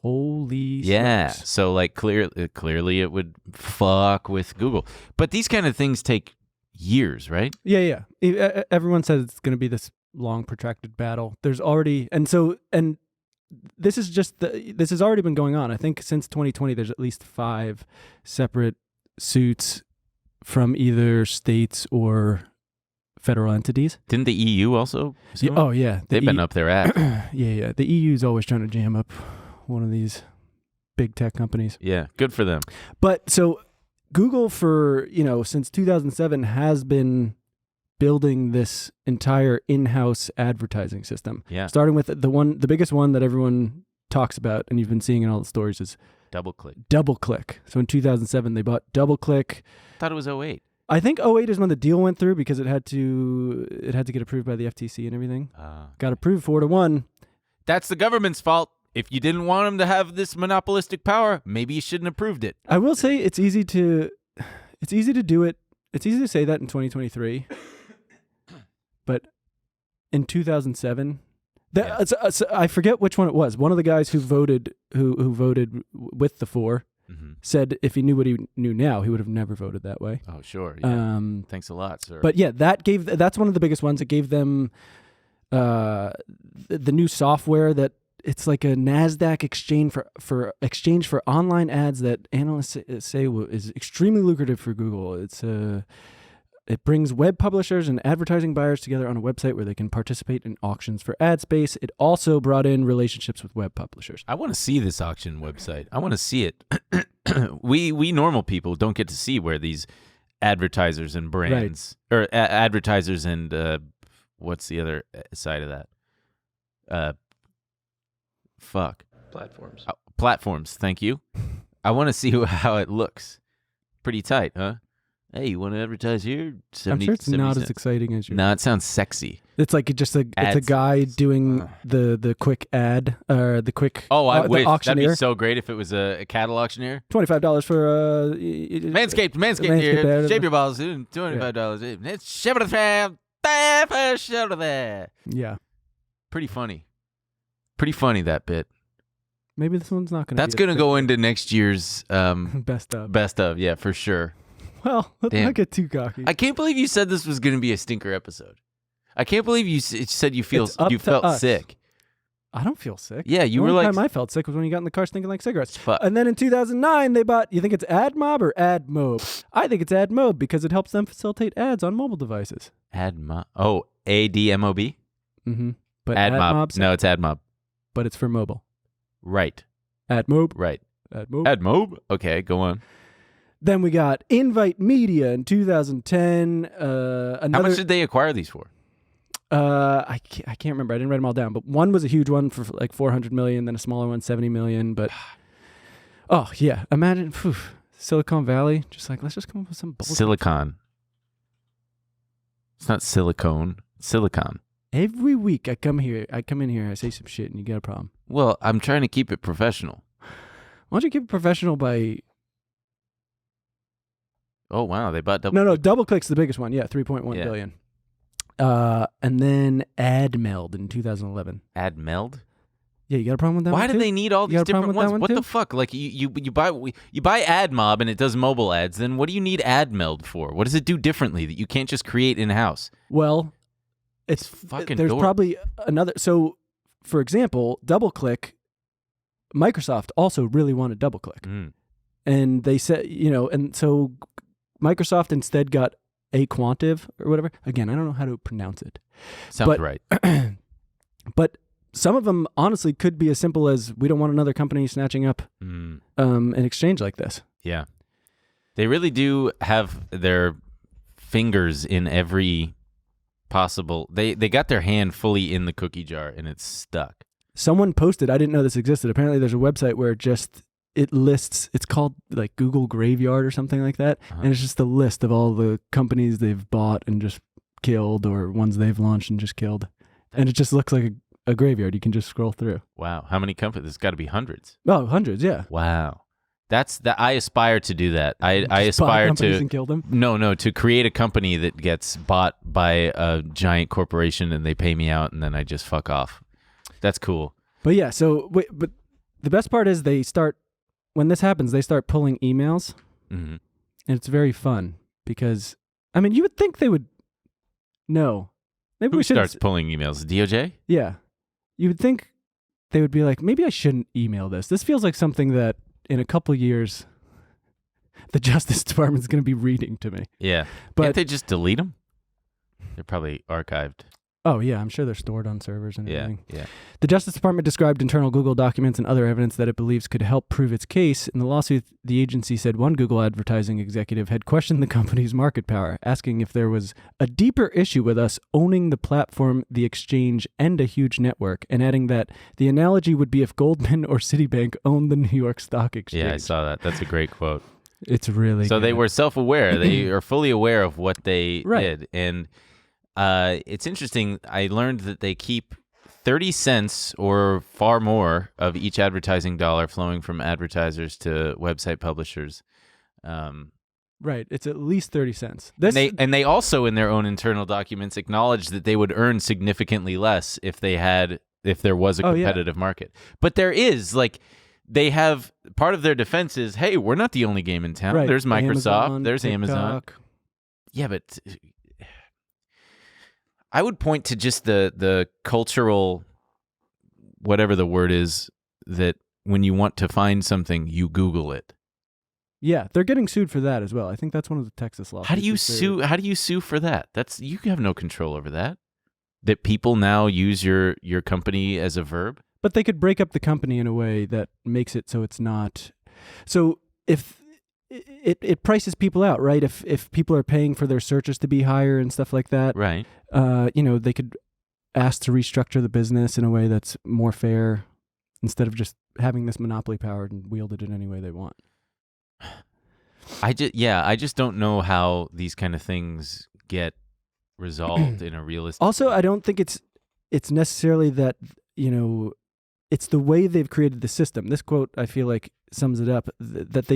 [SPEAKER 2] Holy
[SPEAKER 1] smokes. So like clearly it would fuck with Google. But these kind of things take years, right?
[SPEAKER 2] Yeah. Everyone says it's going to be this long, protracted battle. There's already, and this has already been going on. I think since 2020, there's at least 5 separate suits from either states or federal entities.
[SPEAKER 1] Didn't the EU also?
[SPEAKER 2] Oh, yeah.
[SPEAKER 1] They've been up their ass.
[SPEAKER 2] Yeah. The EU's always trying to jam up one of these big tech companies.
[SPEAKER 1] Yeah, good for them.
[SPEAKER 2] But so Google since 2007 has been building this entire in-house advertising system.
[SPEAKER 1] Yeah.
[SPEAKER 2] Starting with the biggest one that everyone talks about, and you've been seeing in all the stories, is DoubleClick. So in 2007, they bought DoubleClick.
[SPEAKER 1] I thought it was 08.
[SPEAKER 2] I think 08 is when the deal went through because it had to get approved by the FTC and everything. Got approved 4-1.
[SPEAKER 1] That's the government's fault. If you didn't want them to have this monopolistic power, maybe you shouldn't have approved it.
[SPEAKER 2] I will say it's easy to do it. It's easy to say that in 2023. But in 2007, I forget which one it was. One of the guys who voted with the 4 said if he knew what he knew now, he would have never voted that way.
[SPEAKER 1] Oh, sure. Yeah. Thanks a lot, sir.
[SPEAKER 2] But yeah, that's one of the biggest ones. It gave them the new software that it's like a NASDAQ exchange for online ads that analysts say is extremely lucrative for Google. It brings web publishers and advertising buyers together on a website where they can participate in auctions for ad space. It also brought in relationships with web publishers.
[SPEAKER 1] I want to see this auction website. I want to see it. We normal people don't get to see where these advertisers and brands, or advertisers and what's the other side of that?
[SPEAKER 4] Platforms.
[SPEAKER 1] Platforms. Thank you. I want to see how it looks. Pretty tight, huh? Hey, you want to advertise here?
[SPEAKER 2] I'm sure it's not as exciting as you.
[SPEAKER 1] No, it sounds sexy.
[SPEAKER 2] It's like it's a guy doing the quick ad or the quick.
[SPEAKER 1] Oh, I wish
[SPEAKER 2] auctioneer.
[SPEAKER 1] That'd be so great if it was a cattle auctioneer.
[SPEAKER 2] $25 for
[SPEAKER 1] Manscaped here. Shave your balls. $25. Shave it there.
[SPEAKER 2] Yeah,
[SPEAKER 1] pretty funny. Pretty funny, that bit.
[SPEAKER 2] Maybe this one's not going to.
[SPEAKER 1] That's going to go into next year's
[SPEAKER 2] best of.
[SPEAKER 1] Best of, yeah, for sure.
[SPEAKER 2] Well, let's not get too cocky.
[SPEAKER 1] I can't believe you said this was going to be a stinker episode. I can't believe you said you felt sick.
[SPEAKER 2] I don't feel sick.
[SPEAKER 1] Yeah, you were
[SPEAKER 2] like. The
[SPEAKER 1] only
[SPEAKER 2] time I felt sick was when you got in the car stinking like cigarettes. And then in 2009, they bought. You think it's AdMob or AdMob? I think it's AdMob because it helps them facilitate ads on mobile devices.
[SPEAKER 1] AdMob. Oh, ADMOB.
[SPEAKER 2] Mm-hmm. But
[SPEAKER 1] AdMob. No, it's AdMob.
[SPEAKER 2] But it's for mobile.
[SPEAKER 1] Right.
[SPEAKER 2] AdMob.
[SPEAKER 1] Right.
[SPEAKER 2] AdMob.
[SPEAKER 1] AdMob. Okay, go on.
[SPEAKER 2] Then we got Invite Media in 2010.
[SPEAKER 1] How much did they acquire these for?
[SPEAKER 2] I can't remember. I didn't write them all down, but one was a huge one for like $400 million, then a smaller one, $70 million. But oh yeah, imagine Silicon Valley. Just like let's just come up with some bullshit.
[SPEAKER 1] Silicon. It's not silicone. Silicon.
[SPEAKER 2] Every week I come in here, I say some shit, and you got a problem.
[SPEAKER 1] Well, I'm trying to keep it professional.
[SPEAKER 2] Why don't you keep it professional by?
[SPEAKER 1] Oh wow, they bought
[SPEAKER 2] No, DoubleClick's the biggest one. Yeah, $3.1 billion. And then AdMeld in 2011.
[SPEAKER 1] AdMeld?
[SPEAKER 2] Yeah, you got a problem with that?
[SPEAKER 1] Why
[SPEAKER 2] do
[SPEAKER 1] they need all these different ones? What the fuck? Like you buy AdMob and it does mobile ads. Then what do you need AdMeld for? What does it do differently that you can't just create in house?
[SPEAKER 2] Well, it's
[SPEAKER 1] fucking.
[SPEAKER 2] There's probably another. So, for example, DoubleClick. Microsoft also really wanted DoubleClick, and they said, and so Microsoft instead got Aquantive or whatever. Again, I don't know how to pronounce it.
[SPEAKER 1] Sounds right.
[SPEAKER 2] But some of them honestly could be as simple as we don't want another company snatching up an exchange like this.
[SPEAKER 1] Yeah. They really do have their fingers in every possible. They got their hand fully in the cookie jar and it's stuck.
[SPEAKER 2] Someone posted, I didn't know this existed. Apparently there's a website where it lists, it's called like Google Graveyard or something like that. And it's just a list of all the companies they've bought and just killed or ones they've launched and just killed. And it just looks like a graveyard. You can just scroll through.
[SPEAKER 1] Wow. How many companies? There's got to be hundreds.
[SPEAKER 2] Oh, hundreds, yeah.
[SPEAKER 1] Wow. I aspire to do that. I aspire to
[SPEAKER 2] and kill them?
[SPEAKER 1] No, to create a company that gets bought by a giant corporation and they pay me out and then I just fuck off. That's cool.
[SPEAKER 2] But yeah, but the best part is when this happens, they start pulling emails, and it's very fun because, I mean, you would think they would know. Maybe
[SPEAKER 1] Who
[SPEAKER 2] we should
[SPEAKER 1] starts pulling emails? DOJ?
[SPEAKER 2] Yeah. You would think they would be like, maybe I shouldn't email this. This feels like something that in a couple years, the Justice Department's going to be reading to me.
[SPEAKER 1] Yeah. But can't they just delete them? They're probably archived.
[SPEAKER 2] Oh, yeah, I'm sure they're stored on servers and everything.
[SPEAKER 1] Yeah.
[SPEAKER 2] The Justice Department described internal Google documents and other evidence that it believes could help prove its case. In the lawsuit, the agency said one Google advertising executive had questioned the company's market power, asking if there was a deeper issue with us owning the platform, the exchange, and a huge network, and adding that the analogy would be if Goldman or Citibank owned the New York Stock Exchange.
[SPEAKER 1] Yeah, I saw that. That's a great quote.
[SPEAKER 2] It's really
[SPEAKER 1] So
[SPEAKER 2] good.
[SPEAKER 1] They were self-aware. They are fully aware of what they did. And it's interesting. I learned that they keep 30 cents or far more of each advertising dollar flowing from advertisers to website publishers.
[SPEAKER 2] Right. It's at least 30 cents.
[SPEAKER 1] And they also, in their own internal documents, acknowledged that they would earn significantly less if there was a competitive market. But there is, they have, part of their defense is, hey, we're not the only game in town.
[SPEAKER 2] Right.
[SPEAKER 1] There's Microsoft.
[SPEAKER 2] Amazon,
[SPEAKER 1] there's
[SPEAKER 2] TikTok.
[SPEAKER 1] Amazon. Yeah, but I would point to just the cultural, whatever the word is, that when you want to find something, you Google it.
[SPEAKER 2] Yeah, they're getting sued for that as well. I think that's one of the Texas laws.
[SPEAKER 1] How do you sue? How do you sue for that? You have no control over that. That people now use your company as a verb.
[SPEAKER 2] But they could break up the company in a way that makes it so it's not. So if it prices people out, right? If people are paying for their searches to be higher and stuff like that,
[SPEAKER 1] right?
[SPEAKER 2] They could ask to restructure the business in a way that's more fair instead of just having this monopoly power and wield it in any way they want.
[SPEAKER 1] I just don't know how these kind of things get resolved in a realistic
[SPEAKER 2] Also,
[SPEAKER 1] way.
[SPEAKER 2] I don't think it's necessarily that, it's the way they've created the system. This quote, I feel like, sums it up, that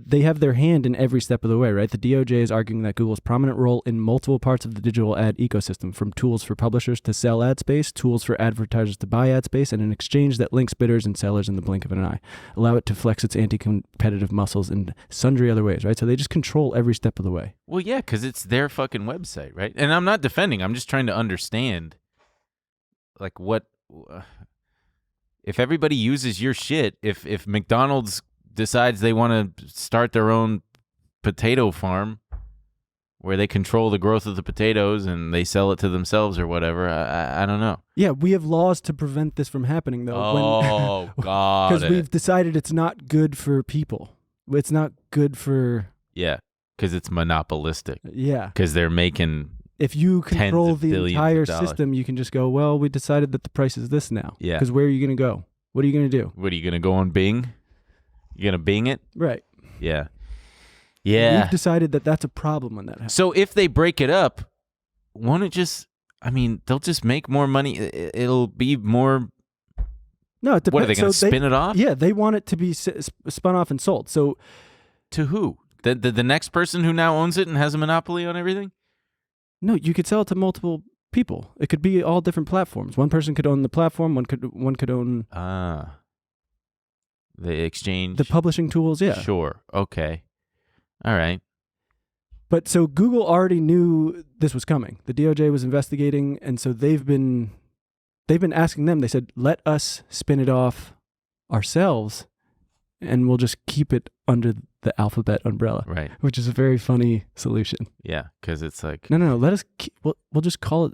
[SPEAKER 2] they have their hand in every step of the way, right? The DOJ is arguing that Google's prominent role in multiple parts of the digital ad ecosystem, from tools for publishers to sell ad space, tools for advertisers to buy ad space, and an exchange that links bidders and sellers in the blink of an eye, allow it to flex its anti-competitive muscles in sundry other ways, right? So they just control every step of the way.
[SPEAKER 1] Well, yeah, because it's their fucking website, right? And I'm not defending. I'm just trying to understand, like, what... if everybody uses your shit, if McDonald's decides they want to start their own potato farm where they control the growth of the potatoes and they sell it to themselves or whatever, I don't know.
[SPEAKER 2] Yeah, we have laws to prevent this from happening, though.
[SPEAKER 1] Oh, God.
[SPEAKER 2] Because we've decided it's not good for people. It's not good for...
[SPEAKER 1] Yeah, because it's monopolistic.
[SPEAKER 2] Yeah.
[SPEAKER 1] Because they're making...
[SPEAKER 2] If you control the entire system, you can just go, well, we decided that the price is this now.
[SPEAKER 1] Yeah.
[SPEAKER 2] Because where are you going to go? What are you going to do?
[SPEAKER 1] What, are you going to go on Bing? You going to Bing it?
[SPEAKER 2] Right.
[SPEAKER 1] Yeah. Yeah.
[SPEAKER 2] We've decided that that's a problem when that happens.
[SPEAKER 1] So if they break it up, won't it just, they'll just make more money. It'll be more...
[SPEAKER 2] No, it depends.
[SPEAKER 1] What, are they going to spin it off?
[SPEAKER 2] Yeah, they want it to be spun off and sold. So
[SPEAKER 1] to who? The next person who now owns it and has a monopoly on everything?
[SPEAKER 2] No, you could sell it to multiple people. It could be all different platforms. One person could own the platform. One could own
[SPEAKER 1] the exchange,
[SPEAKER 2] the publishing tools. Yeah,
[SPEAKER 1] sure, okay, all right.
[SPEAKER 2] But so Google already knew this was coming. The DOJ was investigating, and so they've been asking them. They said, "Let us spin it off ourselves, and we'll just keep it under the Alphabet umbrella,"
[SPEAKER 1] right?
[SPEAKER 2] Which is a very funny solution.
[SPEAKER 1] Yeah, because it's like
[SPEAKER 2] no. Let us we'll just call it.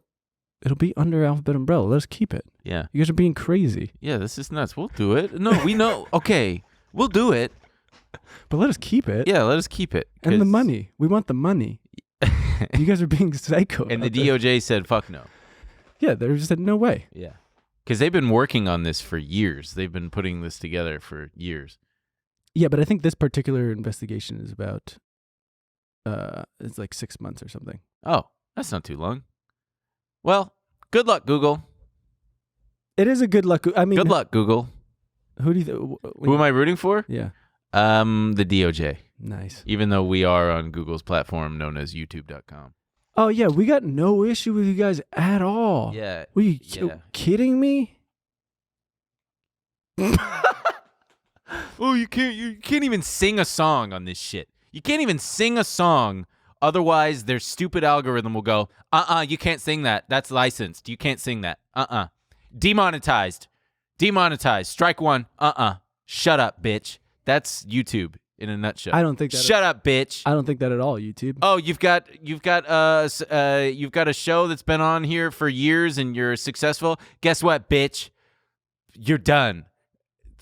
[SPEAKER 2] It'll be under Alphabet umbrella. Let us keep it.
[SPEAKER 1] Yeah,
[SPEAKER 2] you guys are being crazy.
[SPEAKER 1] Yeah, this is nuts. We'll do it. No, we know. Okay, we'll do it.
[SPEAKER 2] But let us keep it.
[SPEAKER 1] Yeah, let us keep it.
[SPEAKER 2] And the money. We want the money. You guys are being psycho.
[SPEAKER 1] And the DOJ said, "Fuck no."
[SPEAKER 2] Yeah, they just said no way.
[SPEAKER 1] Yeah, because they've been working on this for years. They've been putting this together for years.
[SPEAKER 2] Yeah, but I think this particular investigation is about, it's like 6 months or something.
[SPEAKER 1] Oh, that's not too long. Well, good luck, Google.
[SPEAKER 2] It is a good luck. I mean,
[SPEAKER 1] good luck, Google.
[SPEAKER 2] Who do you?
[SPEAKER 1] Who am I rooting for?
[SPEAKER 2] Yeah.
[SPEAKER 1] The DOJ.
[SPEAKER 2] Nice.
[SPEAKER 1] Even though we are on Google's platform known as YouTube.com.
[SPEAKER 2] Oh yeah, we got no issue with you guys at all.
[SPEAKER 1] Yeah.
[SPEAKER 2] Were you kidding me?
[SPEAKER 1] Oh, you can't even sing a song on this shit. You can't even sing a song. Otherwise, their stupid algorithm will go, you can't sing that. That's licensed. You can't sing that. Demonetized. Strike one. Shut up, bitch. That's YouTube in a nutshell.
[SPEAKER 2] I don't think that.
[SPEAKER 1] Shut up, bitch.
[SPEAKER 2] I don't think that at all, YouTube.
[SPEAKER 1] Oh, you've got a show that's been on here for years and you're successful. Guess what, bitch? You're done.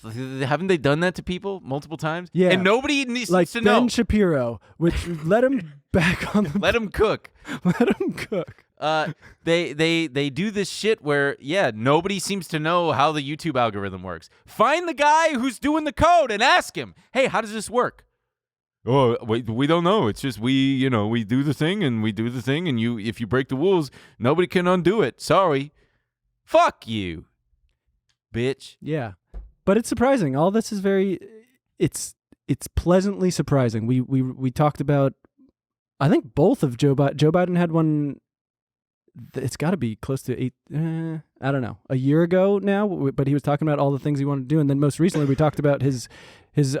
[SPEAKER 1] Haven't they done that to people multiple times?
[SPEAKER 2] Yeah.
[SPEAKER 1] And nobody needs
[SPEAKER 2] like
[SPEAKER 1] to know.
[SPEAKER 2] Ben Shapiro, which let him back on the...
[SPEAKER 1] Let him cook.
[SPEAKER 2] Let him cook.
[SPEAKER 1] They do this shit where, nobody seems to know how the YouTube algorithm works. Find the guy who's doing the code and ask him, hey, how does this work? Oh, we don't know. It's just we do the thing and if you break the rules, nobody can undo it. Sorry. Fuck you, bitch.
[SPEAKER 2] Yeah. But it's surprising. All this is it's pleasantly surprising. We talked about, I think both of Joe Biden had one, it's got to be close to I don't know, a year ago now, but he was talking about all the things he wanted to do. And then most recently we talked about his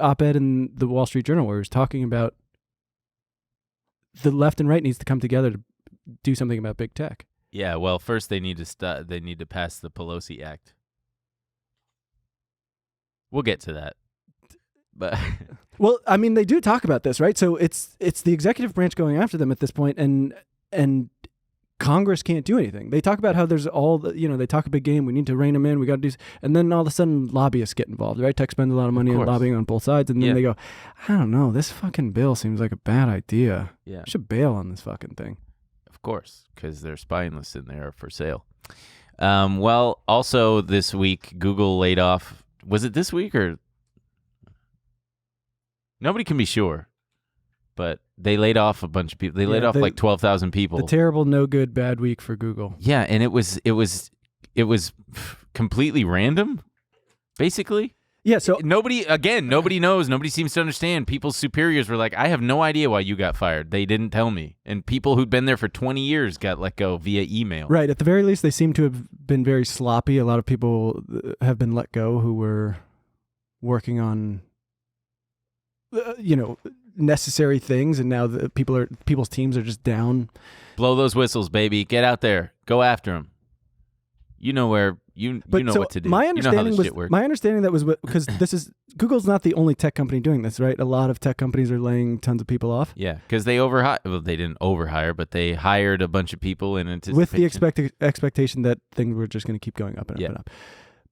[SPEAKER 2] op-ed in the Wall Street Journal where he was talking about the left and right needs to come together to do something about big tech.
[SPEAKER 1] Yeah, well, first they need to pass the Pelosi Act. We'll get to that. But
[SPEAKER 2] well, I mean, they do talk about this, right? So it's the executive branch going after them at this point, and Congress can't do anything. They talk about how there's all the, they talk a big game. We need to rein them in. We got to do, and then all of a sudden lobbyists get involved, right? Tech spends a lot of money on lobbying on both sides, and then they go, I don't know, this fucking bill seems like a bad idea.
[SPEAKER 1] Yeah,
[SPEAKER 2] we should bail on this fucking thing.
[SPEAKER 1] Of course, because their spine lists in there are for sale. Well, also this week, Google laid off. Was it this week or? Nobody can be sure, but They laid off a bunch of people. They laid off like 12,000 people.
[SPEAKER 2] The terrible, no good, bad week for Google.
[SPEAKER 1] Yeah, and it was completely random, basically.
[SPEAKER 2] Yeah, so
[SPEAKER 1] nobody knows. Nobody seems to understand. People's superiors were like, I have no idea why you got fired. They didn't tell me. And people who'd been there for 20 years got let go via email.
[SPEAKER 2] Right. At the very least, they seem to have been very sloppy. A lot of people have been let go who were working on, necessary things, and now the people's teams are just down.
[SPEAKER 1] Blow those whistles, baby. Get out there. Go after them. You know where you know what to do.
[SPEAKER 2] My understanding
[SPEAKER 1] shit works.
[SPEAKER 2] My understanding that was because Google's not the only tech company doing this, right? A lot of tech companies are laying tons of people off.
[SPEAKER 1] Yeah, because they overhired. Well, they didn't overhire, but they hired a bunch of people in anticipation
[SPEAKER 2] with the expectation that things were just going to keep going up and up and up.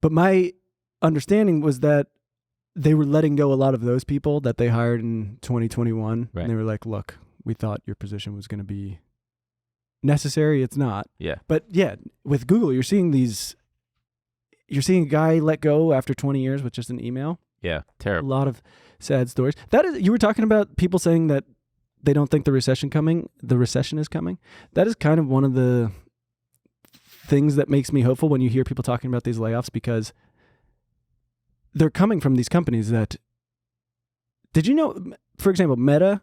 [SPEAKER 2] But my understanding was that they were letting go a lot of those people that they hired in 2021,
[SPEAKER 1] right.
[SPEAKER 2] And they were like, "Look, we thought your position was going to be necessary. It's not."
[SPEAKER 1] Yeah.
[SPEAKER 2] But yeah, with Google, you're seeing a guy let go after 20 years with just an email.
[SPEAKER 1] Yeah, terrible.
[SPEAKER 2] A lot of sad stories. You were talking about people saying that they don't think the recession is coming. That is kind of one of the things that makes me hopeful when you hear people talking about these layoffs, because they're coming from these companies that, did you know, for example, Meta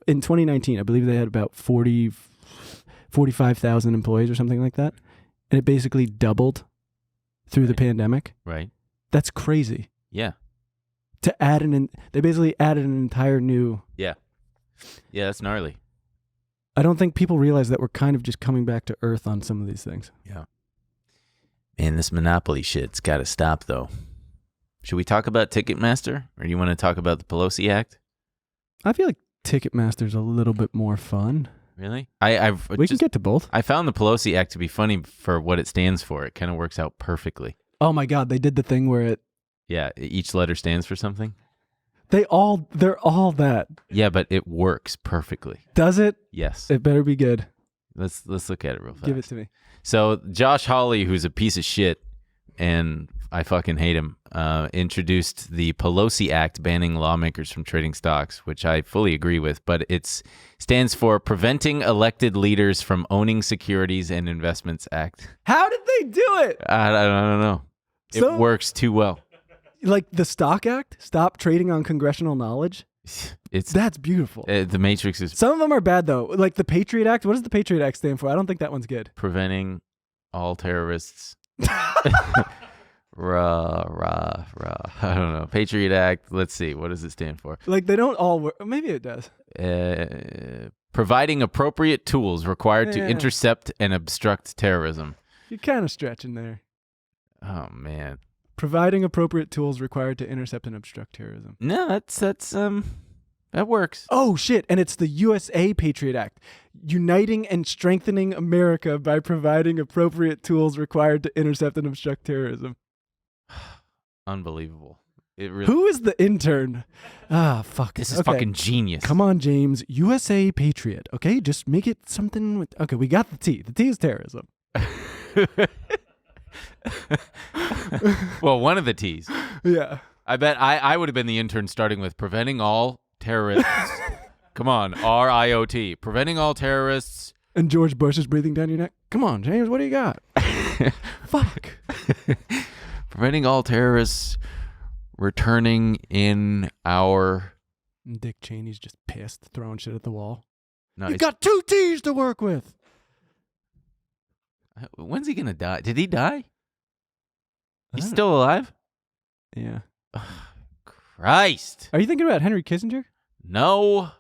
[SPEAKER 2] in 2019, I believe they had about 45,000 employees or something like that. And it basically doubled through the pandemic.
[SPEAKER 1] Right.
[SPEAKER 2] That's crazy.
[SPEAKER 1] Yeah.
[SPEAKER 2] They basically added an entire new.
[SPEAKER 1] Yeah. Yeah, that's gnarly.
[SPEAKER 2] I don't think people realize that we're kind of just coming back to earth on some of these things.
[SPEAKER 1] Yeah. Man, this monopoly shit's got to stop, though. Should we talk about Ticketmaster, or do you want to talk about the Pelosi Act?
[SPEAKER 2] I feel like Ticketmaster's a little bit more fun.
[SPEAKER 1] Really?
[SPEAKER 2] We can get to both.
[SPEAKER 1] I found the Pelosi Act to be funny for what it stands for. It kind of works out perfectly.
[SPEAKER 2] Oh my God, they did the thing where it.
[SPEAKER 1] Yeah, each letter stands for something.
[SPEAKER 2] They're all that.
[SPEAKER 1] Yeah, but it works perfectly.
[SPEAKER 2] Does it?
[SPEAKER 1] Yes.
[SPEAKER 2] It better be good.
[SPEAKER 1] Let's look at it real fast.
[SPEAKER 2] Give it to me.
[SPEAKER 1] So Josh Hawley, who's a piece of shit, and I fucking hate him, introduced the Pelosi Act banning lawmakers from trading stocks, which I fully agree with, but it stands for Preventing Elected Leaders from Owning Securities and Investments Act.
[SPEAKER 2] How did they do it?
[SPEAKER 1] I don't know. It works too well.
[SPEAKER 2] Like the Stock Act? Stop trading on congressional knowledge? That's beautiful.
[SPEAKER 1] The Matrix is...
[SPEAKER 2] Some of them are bad, though. Like the Patriot Act. What does the Patriot Act stand for? I don't think that one's good.
[SPEAKER 1] Preventing all terrorists... I don't know. Patriot Act. Let's see. What does it stand for?
[SPEAKER 2] Like they don't all work. Maybe it does.
[SPEAKER 1] Providing appropriate tools required to intercept and obstruct terrorism.
[SPEAKER 2] You're kind of stretching there.
[SPEAKER 1] Oh man.
[SPEAKER 2] Providing appropriate tools required to intercept and obstruct terrorism.
[SPEAKER 1] No, that works.
[SPEAKER 2] Oh shit! And it's the USA Patriot Act, uniting and strengthening America by providing appropriate tools required to intercept and obstruct terrorism.
[SPEAKER 1] Unbelievable. It really.
[SPEAKER 2] Who is the intern? Fuck.
[SPEAKER 1] This is fucking genius.
[SPEAKER 2] Come on, James. USA Patriot. Okay, just make it something with. Okay, we got the T. The T is terrorism.
[SPEAKER 1] Well, one of the T's.
[SPEAKER 2] Yeah.
[SPEAKER 1] I bet I would have been the intern starting with preventing all terrorists. Come on, RIOT. Preventing all terrorists.
[SPEAKER 2] And George Bush is breathing down your neck. Come on, James, what do you got? Fuck.
[SPEAKER 1] Preventing all terrorists returning in our...
[SPEAKER 2] Dick Cheney's just pissed, throwing shit at the wall.
[SPEAKER 1] No,
[SPEAKER 2] You've got 2 T's to work with.
[SPEAKER 1] When's he going to die? Did he die? He's still alive?
[SPEAKER 2] Yeah.
[SPEAKER 1] Christ.
[SPEAKER 2] Are you thinking about Henry Kissinger?
[SPEAKER 1] No.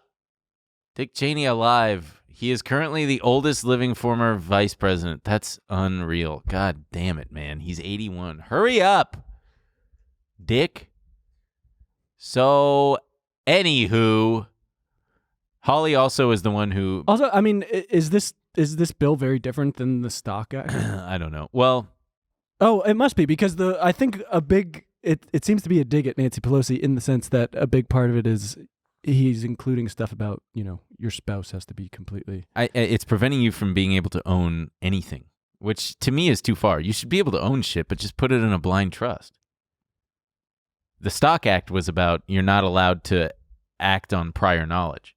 [SPEAKER 1] Dick Cheney alive. He is currently the oldest living former vice president. That's unreal. God damn it, man. He's 81. Hurry up, Dick. So, anywho, Hawley also is the one who...
[SPEAKER 2] Also, I mean, is this bill very different than the Stock Act?
[SPEAKER 1] I don't know. Well...
[SPEAKER 2] Oh, it must be, because I think it seems to be a dig at Nancy Pelosi in the sense that a big part of it is he's including stuff about, your spouse has to be completely...
[SPEAKER 1] It's preventing you from being able to own anything, which to me is too far. You should be able to own shit, but just put it in a blind trust. The Stock Act was about you're not allowed to act on prior knowledge.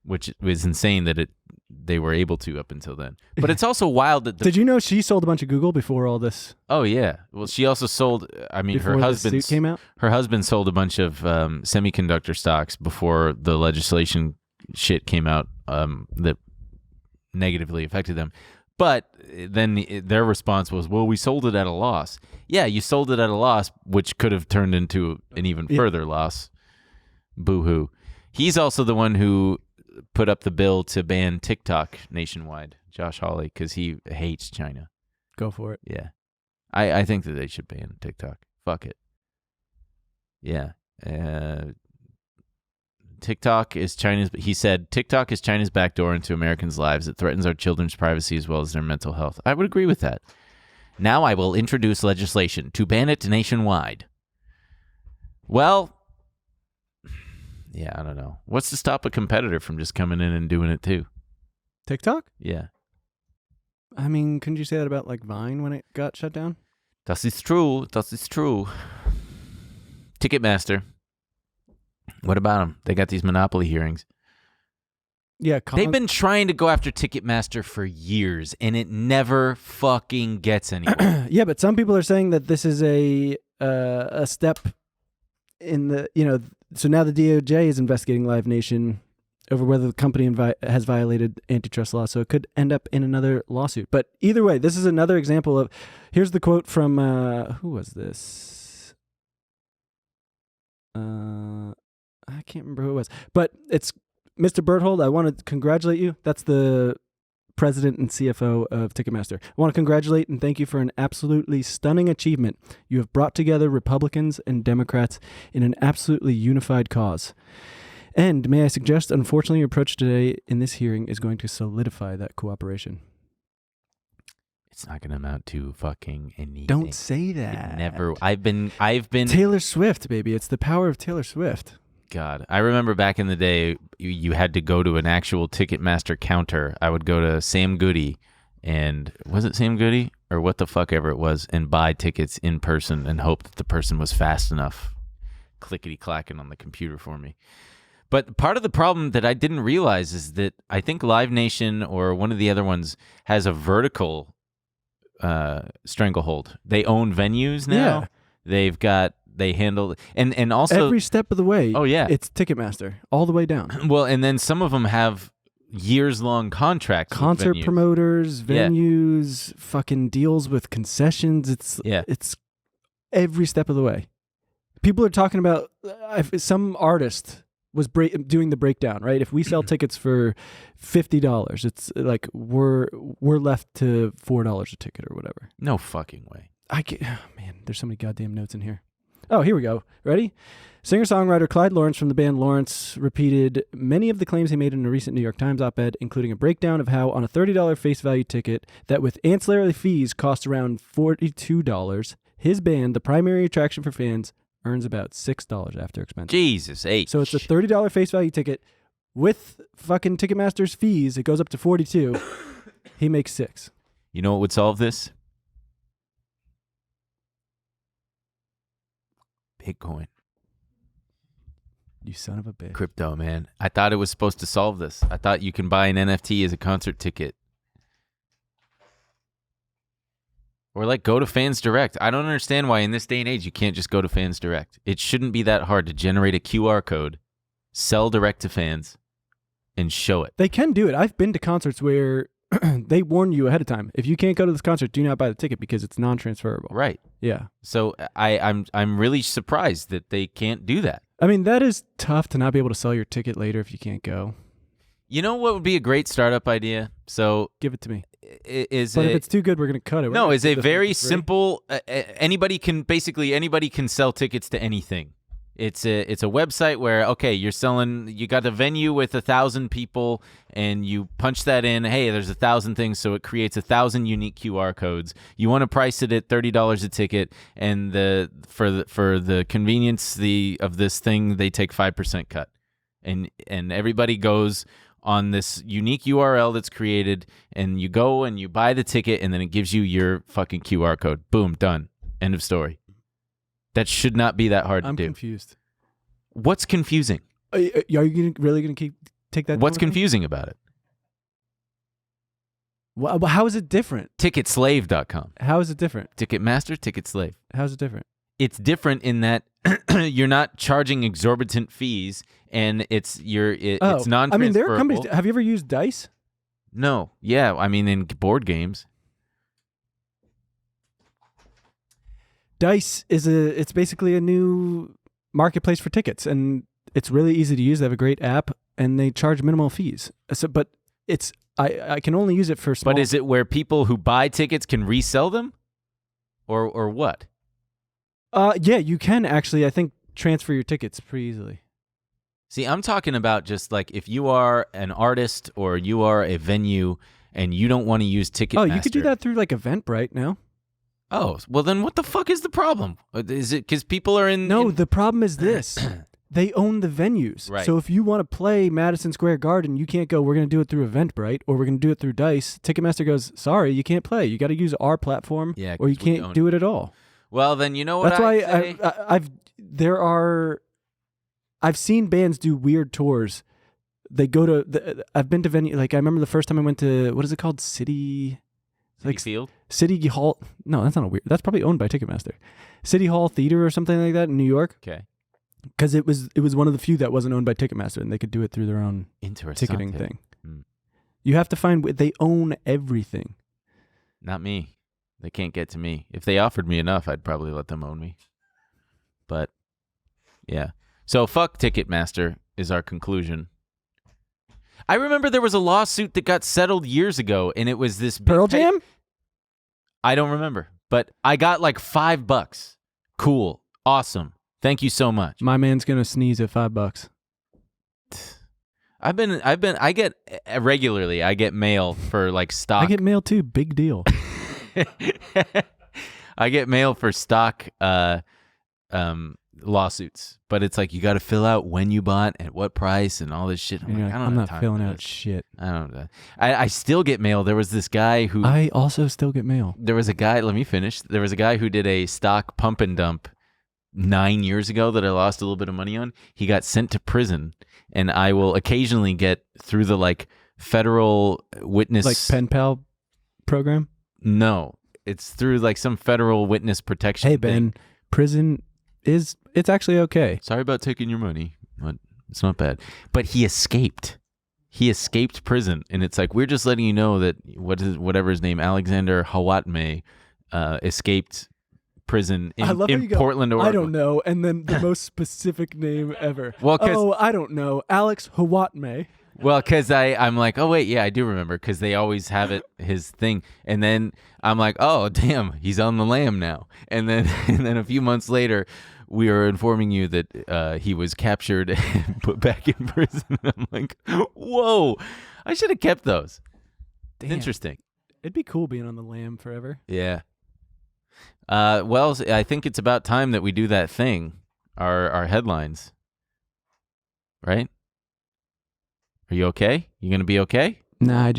[SPEAKER 1] which was insane that they were able to up until then. But it's also wild that
[SPEAKER 2] Did you know she sold a bunch of Google before all this?
[SPEAKER 1] Oh yeah. Well, she also sold. I mean,
[SPEAKER 2] her husband came out.
[SPEAKER 1] Her husband sold a bunch of semiconductor stocks before the legislation shit came out that negatively affected them. But then their response was, "Well, we sold it at a loss." Yeah, you sold it at a loss, which could have turned into an even further loss. Boo-hoo. He's also the one who put up the bill to ban TikTok nationwide, Josh Hawley, because he hates China.
[SPEAKER 2] Go for it.
[SPEAKER 1] Yeah. I think that they should ban TikTok. Fuck it. Yeah. TikTok is China's, he said, TikTok is China's backdoor into Americans' lives. It threatens our children's privacy as well as their mental health. I would agree with that. Now I will introduce legislation to ban it nationwide. Well, yeah, I don't know. What's to stop a competitor from just coming in and doing it too?
[SPEAKER 2] TikTok?
[SPEAKER 1] Yeah.
[SPEAKER 2] I mean, couldn't you say that about like Vine when it got shut down?
[SPEAKER 1] Das ist true. Das ist true. Ticketmaster. What about them? They got these monopoly hearings.
[SPEAKER 2] Yeah,
[SPEAKER 1] they've been trying to go after Ticketmaster for years, and it never fucking gets anywhere.
[SPEAKER 2] Yeah, but some people are saying that this is a step in the, so now the DOJ is investigating Live Nation over whether the company has violated antitrust law, so it could end up in another lawsuit. But either way, this is another example of, here's the quote from, who was this? I can't remember who it was, but it's Mr. Berthold. I want to congratulate you. That's the president and CFO of Ticketmaster. I want to congratulate and thank you for an absolutely stunning achievement. You have brought together Republicans and Democrats in an absolutely unified cause. And may I suggest, unfortunately, your approach today in this hearing is going to solidify that cooperation.
[SPEAKER 1] It's not going to amount to fucking anything.
[SPEAKER 2] Don't say that.
[SPEAKER 1] It never. I've been
[SPEAKER 2] Taylor Swift, baby. It's the power of Taylor Swift.
[SPEAKER 1] God, I remember back in the day, you had to go to an actual Ticketmaster counter. I would go to Sam Goody, and was it Sam Goody or what the fuck ever it was, and buy tickets in person and hope that the person was fast enough, clickety-clacking on the computer for me. But part of the problem that I didn't realize is that I think Live Nation or one of the other ones has a vertical stranglehold. They own venues now. Yeah. They handle and also
[SPEAKER 2] every step of the way.
[SPEAKER 1] Oh yeah,
[SPEAKER 2] it's Ticketmaster all the way down.
[SPEAKER 1] Well, and then some of them have years-long contracts.
[SPEAKER 2] Concert
[SPEAKER 1] with
[SPEAKER 2] promoters, venues, fucking deals with concessions. It's every step of the way. People are talking about some artist was doing the breakdown, right? If we sell tickets for $50, it's like we're left to $4 a ticket or whatever.
[SPEAKER 1] No fucking way.
[SPEAKER 2] Man, there's so many goddamn notes in here. Oh, here we go. Ready? Singer-songwriter Clyde Lawrence from the band Lawrence repeated many of the claims he made in a recent New York Times op-ed, including a breakdown of how on a $30 face value ticket that with ancillary fees costs around $42, his band, the primary attraction for fans, earns about $6 after expenses.
[SPEAKER 1] Jesus H.
[SPEAKER 2] So it's a $30 face value ticket with fucking Ticketmaster's fees. It goes up to $42. He makes $6.
[SPEAKER 1] You know what would solve this? Bitcoin.
[SPEAKER 2] You son of a bitch.
[SPEAKER 1] Crypto, man. I thought it was supposed to solve this. I thought you can buy an NFT as a concert ticket. Or like go to Fans Direct. I don't understand why in this day and age you can't just go to Fans Direct. It shouldn't be that hard to generate a QR code, sell direct to fans, and show it.
[SPEAKER 2] They can do it. I've been to concerts where they warn you ahead of time. If you can't go to this concert, do not buy the ticket because it's non-transferable.
[SPEAKER 1] Right.
[SPEAKER 2] Yeah.
[SPEAKER 1] So I'm really surprised that they can't do that.
[SPEAKER 2] I mean, that is tough to not be able to sell your ticket later if you can't go.
[SPEAKER 1] You know what would be a great startup idea? So
[SPEAKER 2] give it to me.
[SPEAKER 1] But
[SPEAKER 2] if it's too good, we're going to cut it.
[SPEAKER 1] No, it's a very simple. Anybody can sell tickets to anything. It's a website where, okay, you got a venue with 1,000 people and you punch that in. Hey, there's 1,000 things. So it creates 1,000 unique QR codes. You want to price it at $30 a ticket. And for the convenience of this thing, they take 5% cut. And everybody goes on this unique URL that's created and you go and you buy the ticket and then it gives you your fucking QR code. Boom, done. End of story. That should not be that hard to do.
[SPEAKER 2] I'm confused.
[SPEAKER 1] What's confusing?
[SPEAKER 2] Are you really going to keep take that.
[SPEAKER 1] What's confusing about it?
[SPEAKER 2] Well, how is it different?
[SPEAKER 1] Ticketslave.com.
[SPEAKER 2] How is it different?
[SPEAKER 1] Ticketmaster, Ticketslave.
[SPEAKER 2] How's it different?
[SPEAKER 1] It's different in that you're not charging exorbitant fees, and it's non-transferable.
[SPEAKER 2] I mean, there are companies. Have you ever used Dice?
[SPEAKER 1] No. Yeah, I mean, in board games.
[SPEAKER 2] Dice it's basically a new marketplace for tickets, and it's really easy to use. They have a great app, and they charge minimal fees. But it's I can only use it for small.
[SPEAKER 1] But is it where people who buy tickets can resell them, or what?
[SPEAKER 2] Yeah, you can actually. I think transfer your tickets pretty easily.
[SPEAKER 1] See, I'm talking about just like if you are an artist or you are a venue and you don't want to use Ticketmaster.
[SPEAKER 2] Oh, you could do that through like Eventbrite now.
[SPEAKER 1] Oh, well then what the fuck is the problem? Is it because people are in...
[SPEAKER 2] No, the problem is this. They own the venues.
[SPEAKER 1] Right.
[SPEAKER 2] So if you want to play Madison Square Garden, you can't go, we're going to do it through Eventbrite or we're going to do it through Dice. Ticketmaster goes, sorry, you can't play. You got to use our platform or you can't do it at all.
[SPEAKER 1] Well, then you know what
[SPEAKER 2] I've seen bands do weird tours. They go to... I've been to venue... Like I remember the first time I went to... What is it called? City
[SPEAKER 1] Field?
[SPEAKER 2] City Hall. No, that's not a weird. That's probably owned by Ticketmaster. City Hall Theater or something like that in New York.
[SPEAKER 1] Okay.
[SPEAKER 2] Because it was one of the few that wasn't owned by Ticketmaster, and they could do it through their own ticketing thing. You have to find... They own everything.
[SPEAKER 1] Not me. They can't get to me. If they offered me enough, I'd probably let them own me. But, yeah. So, fuck Ticketmaster is our conclusion. I remember there was a lawsuit that got settled years ago, and it was this...
[SPEAKER 2] Pearl Jam?
[SPEAKER 1] I don't remember, but I got like $5. Cool. Awesome. Thank you so much.
[SPEAKER 2] My man's going to sneeze at $5.
[SPEAKER 1] I get regularly, I get mail for like stock.
[SPEAKER 2] I get mail too. Big deal.
[SPEAKER 1] I get mail for stock lawsuits, but it's like you got to fill out when you bought, at what price, and all this shit.
[SPEAKER 2] I'm not filling out shit.
[SPEAKER 1] I don't know. I still get mail. There was this guy who...
[SPEAKER 2] I also still get mail.
[SPEAKER 1] There was a guy... Let me finish. There was a guy who did a stock pump and dump 9 years ago that I lost a little bit of money on. He got sent to prison, and I will occasionally get through the like federal witness...
[SPEAKER 2] Like pen pal program?
[SPEAKER 1] No. It's through like some federal witness protection
[SPEAKER 2] Hey, Ben, prison it's actually okay.
[SPEAKER 1] Sorry about taking your money, but it's not bad. But he escaped. He escaped prison, and it's like, we're just letting you know that whatever his name, Alexander Hawatme, escaped prison in Portland, Oregon.
[SPEAKER 2] I don't know, and then the most specific name ever.
[SPEAKER 1] Well,
[SPEAKER 2] I don't know, Alex Hawatme.
[SPEAKER 1] Well, because I'm like, oh wait, yeah, I do remember, because they always have his thing, and then I'm like, oh damn, he's on the lam now, and then a few months later, we are informing you that he was captured and put back in prison. I'm like, whoa, I should have kept those. Damn. Interesting.
[SPEAKER 2] It'd be cool being on the lam forever.
[SPEAKER 1] Yeah. Well, I think it's about time that we do that thing, our headlines, right? Are you okay? You gonna be okay?
[SPEAKER 2] Nah,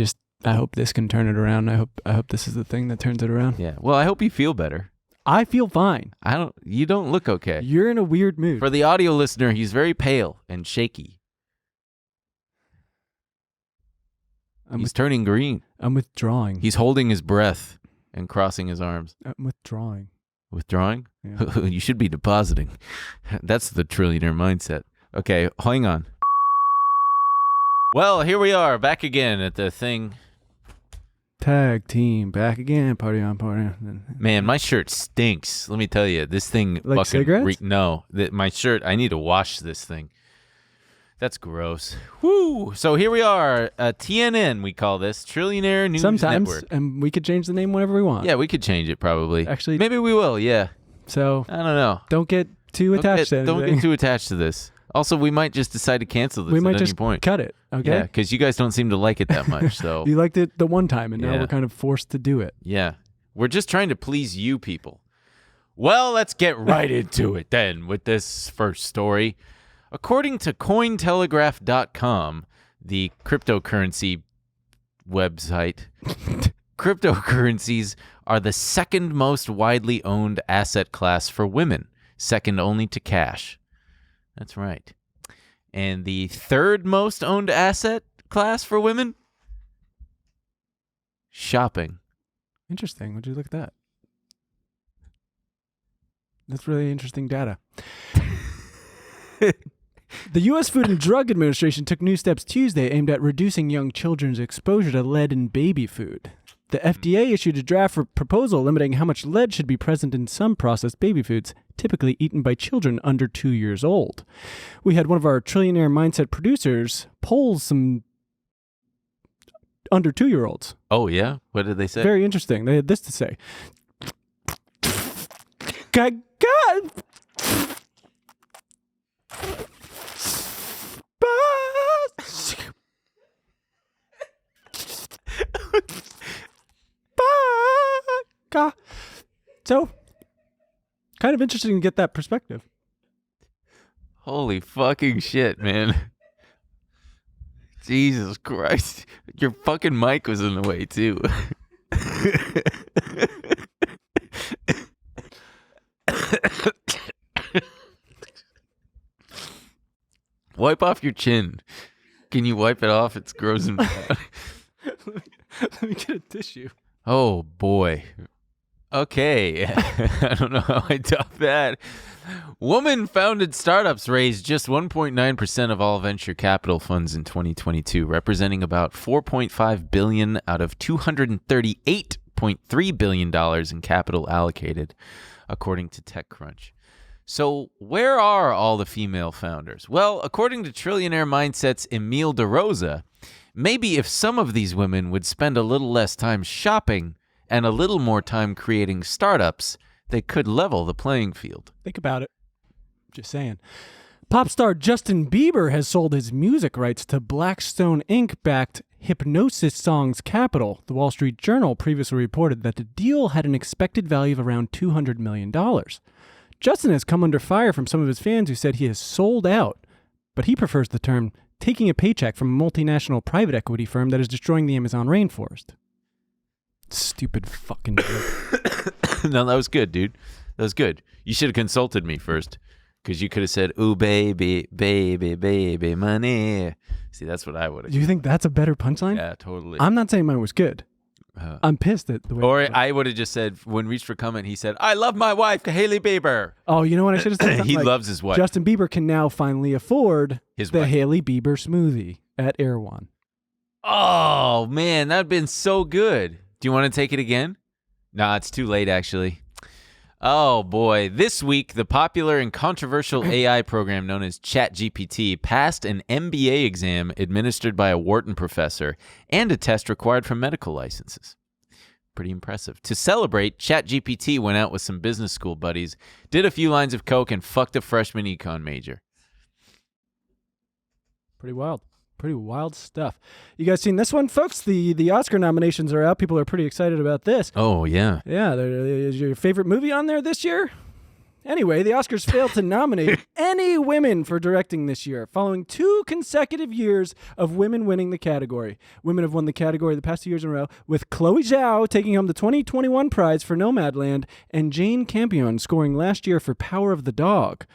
[SPEAKER 2] I hope this can turn it around. I hope this is the thing that turns it around.
[SPEAKER 1] Yeah. Well, I hope you feel better.
[SPEAKER 2] I feel fine.
[SPEAKER 1] You don't look okay.
[SPEAKER 2] You're in a weird mood.
[SPEAKER 1] For the audio listener, he's very pale and shaky. He's turning green.
[SPEAKER 2] I'm withdrawing.
[SPEAKER 1] He's holding his breath and crossing his arms.
[SPEAKER 2] I'm withdrawing.
[SPEAKER 1] Withdrawing?
[SPEAKER 2] Yeah.
[SPEAKER 1] You should be depositing. That's the trillionaire mindset. Okay, hang on. Well, here we are, back again at the thing.
[SPEAKER 2] Tag team, back again, party on, party on.
[SPEAKER 1] Man, my shirt stinks. Let me tell you, this thing
[SPEAKER 2] like
[SPEAKER 1] fucking...
[SPEAKER 2] cigarettes?
[SPEAKER 1] No, my shirt, I need to wash this thing. That's gross. Woo! So here we are, TNN, we call this, Trillionaire News
[SPEAKER 2] Sometimes,
[SPEAKER 1] Network.
[SPEAKER 2] and we could change the name whenever we want.
[SPEAKER 1] Yeah, we could change it probably.
[SPEAKER 2] Actually...
[SPEAKER 1] Maybe we will, yeah.
[SPEAKER 2] So...
[SPEAKER 1] I don't know.
[SPEAKER 2] Don't get too attached to anything.
[SPEAKER 1] Don't get too attached to this. Also, we might just decide to cancel this at any point.
[SPEAKER 2] Cut it, okay?
[SPEAKER 1] Yeah, because you guys don't seem to like it that much. So
[SPEAKER 2] you liked it the one time, and now we're kind of forced to do it.
[SPEAKER 1] Yeah. We're just trying to please you people. Well, let's get right into it then with this first story. According to Cointelegraph.com, the cryptocurrency website, cryptocurrencies are the second most widely owned asset class for women, second only to cash. That's right. And the third most owned asset class for women? Shopping.
[SPEAKER 2] Interesting. Would you look at that? That's really interesting data. The U.S. Food and Drug Administration took new steps Tuesday aimed at reducing young children's exposure to lead in baby food. The FDA issued a draft proposal limiting how much lead should be present in some processed baby foods, typically eaten by children under 2 years old. We had one of our Trillionaire Mindset producers poll some under 2-year-olds.
[SPEAKER 1] Oh, yeah? What did they say?
[SPEAKER 2] Very interesting. They had this to say. God. So, kind of interesting to get that perspective.
[SPEAKER 1] Holy fucking shit, man. Jesus Christ. Your fucking mic was in the way, too. Wipe off your chin. Can you wipe it off? It's gross and bad.
[SPEAKER 2] Let me get a tissue.
[SPEAKER 1] Oh, boy. Okay. I don't know how I top that. Woman-founded startups raised just 1.9% of all venture capital funds in 2022, representing about $4.5 billion out of $238.3 billion in capital allocated, according to TechCrunch. So where are all the female founders? Well, according to Trillionaire Mindset's Emile DeRosa, maybe if some of these women would spend a little less time shopping and a little more time creating startups, they could level the playing field.
[SPEAKER 2] Think about it. Just saying. Pop star Justin Bieber has sold his music rights to Blackstone Inc.-backed Hypnosis Songs Capital. The Wall Street Journal previously reported that the deal had an expected value of around $200 million. Justin has come under fire from some of his fans who said he has sold out, but he prefers the term taking a paycheck from a multinational private equity firm that is destroying the Amazon rainforest. Stupid fucking joke.
[SPEAKER 1] No, that was good, dude. That was good. You should have consulted me first, because you could have said, "Ooh, baby, baby, baby, money." See, that's what I would have.
[SPEAKER 2] Do you think that's a better punchline?
[SPEAKER 1] Yeah, totally.
[SPEAKER 2] I'm not saying mine was good. I'm pissed at the way.
[SPEAKER 1] Or I would have just said, when reached for comment, he said, "I love my wife, Hailey Bieber."
[SPEAKER 2] Oh, you know what I should have said?
[SPEAKER 1] He loves his wife.
[SPEAKER 2] Justin Bieber can now finally afford
[SPEAKER 1] his
[SPEAKER 2] the
[SPEAKER 1] wife.
[SPEAKER 2] Hailey Bieber smoothie at Erewhon.
[SPEAKER 1] Oh, man, that'd been so good. Do you want to take it again? Nah, it's too late, actually. Oh, boy. This week, the popular and controversial AI program known as ChatGPT passed an MBA exam administered by a Wharton professor and a test required for medical licenses. Pretty impressive. To celebrate, ChatGPT went out with some business school buddies, did a few lines of coke, and fucked a freshman econ major.
[SPEAKER 2] Pretty wild. Pretty wild stuff. You guys seen this one, folks? The Oscar nominations are out. People are pretty excited about this.
[SPEAKER 1] Oh, yeah.
[SPEAKER 2] Yeah. Is your favorite movie on there this year? Anyway, the Oscars failed to nominate any women for directing this year, following 2 consecutive years of women winning the category. Women have won the category the past 2 years in a row, with Chloe Zhao taking home the 2021 prize for Nomadland and Jane Campion scoring last year for Power of the Dog.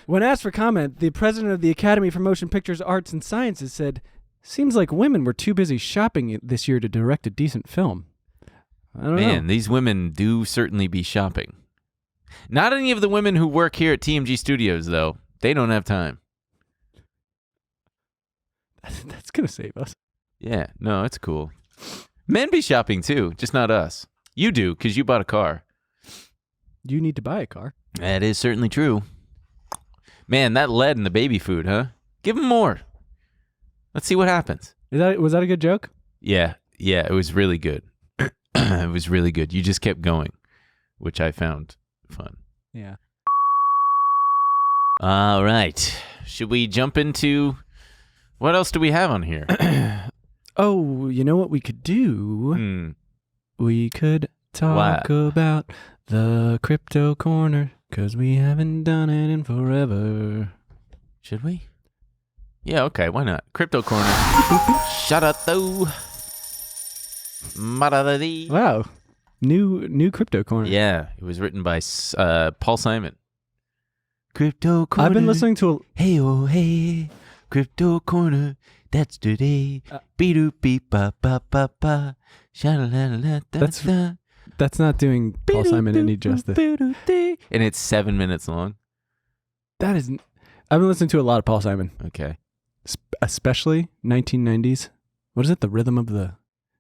[SPEAKER 2] When asked for comment, the president of the Academy for Motion Pictures, Arts, and Sciences said, "Seems like women were too busy shopping this year to direct a decent film." I don't know.
[SPEAKER 1] Man, these women do certainly be shopping. Not any of the women who work here at TMG Studios, though. They don't have time.
[SPEAKER 2] That's going to save us.
[SPEAKER 1] Yeah, no, it's cool. Men be shopping, too, just not us. You do, because you bought a car.
[SPEAKER 2] You need to buy a car.
[SPEAKER 1] That is certainly true. Man, that lead in the baby food, huh? Give them more. Let's see what happens.
[SPEAKER 2] Was that a good joke?
[SPEAKER 1] Yeah, it was really good. It was really good. You just kept going, which I found fun.
[SPEAKER 2] Yeah.
[SPEAKER 1] All right. Should we jump into what else do we have on here?
[SPEAKER 2] Oh, you know what we could do? We could talk about the crypto corner. 'Cause we haven't done it in forever.
[SPEAKER 1] Should we? Yeah, okay, why not? Crypto Corner. Shut up, though.
[SPEAKER 2] Wow. New Crypto Corner.
[SPEAKER 1] Yeah, it was written by Paul Simon. Crypto Corner.
[SPEAKER 2] I've been listening to
[SPEAKER 1] Hey, oh, hey. crypto corner. That's today. Beep beep ba ba ba ba.
[SPEAKER 2] That's not doing Paul Simon any justice.
[SPEAKER 1] And it's 7 minutes long.
[SPEAKER 2] That isn't. I've been listening to a lot of Paul Simon.
[SPEAKER 1] Okay.
[SPEAKER 2] Especially 1990s. What is it? The Rhythm of the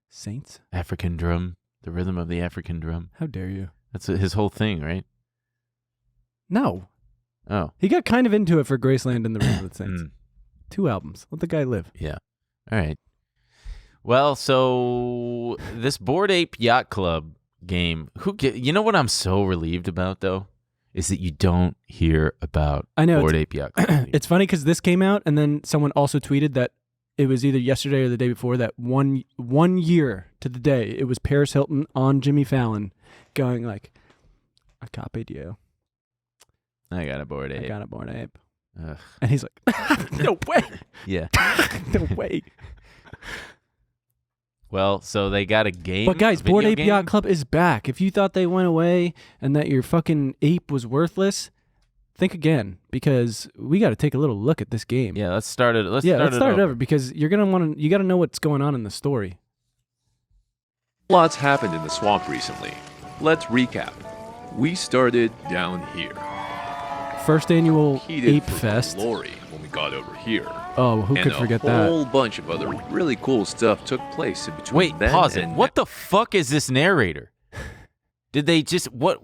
[SPEAKER 2] Saints?
[SPEAKER 1] African drum. The rhythm of the African drum.
[SPEAKER 2] How dare you?
[SPEAKER 1] That's his whole thing, right?
[SPEAKER 2] No.
[SPEAKER 1] Oh.
[SPEAKER 2] He got kind of into it for Graceland and the Rhythm of the Saints. 2 albums. Let the guy live.
[SPEAKER 1] Yeah. All right. Well, so this Bored Ape Yacht Club game, you know what I'm so relieved about, though? Is that you don't hear about Bored Ape Yacht Club.
[SPEAKER 2] It's funny because this came out, and then someone also tweeted that it was either yesterday or the day before that 1 year to the day, it was Paris Hilton on Jimmy Fallon going like, I copied you.
[SPEAKER 1] I got a Bored Ape.
[SPEAKER 2] I got a Bored Ape.
[SPEAKER 1] Ugh.
[SPEAKER 2] And he's like, no way.
[SPEAKER 1] Yeah.
[SPEAKER 2] No way.
[SPEAKER 1] Well, so they got a game.
[SPEAKER 2] But guys, Bored Ape Yacht Club is back. If you thought they went away and that your fucking ape was worthless, think again, because we got to take a little look at this game.
[SPEAKER 1] Yeah, let's start it. Let's
[SPEAKER 2] start it over because you got to know what's going on in the story.
[SPEAKER 4] Lots happened in the swamp recently. Let's recap. We started down here.
[SPEAKER 2] First annual Ape Fest.
[SPEAKER 4] Glory when we got over here.
[SPEAKER 2] Oh, who could forget that?
[SPEAKER 4] And a whole bunch of other really cool stuff took place in between.
[SPEAKER 1] Wait, pause it. What the fuck is this narrator? Did they just what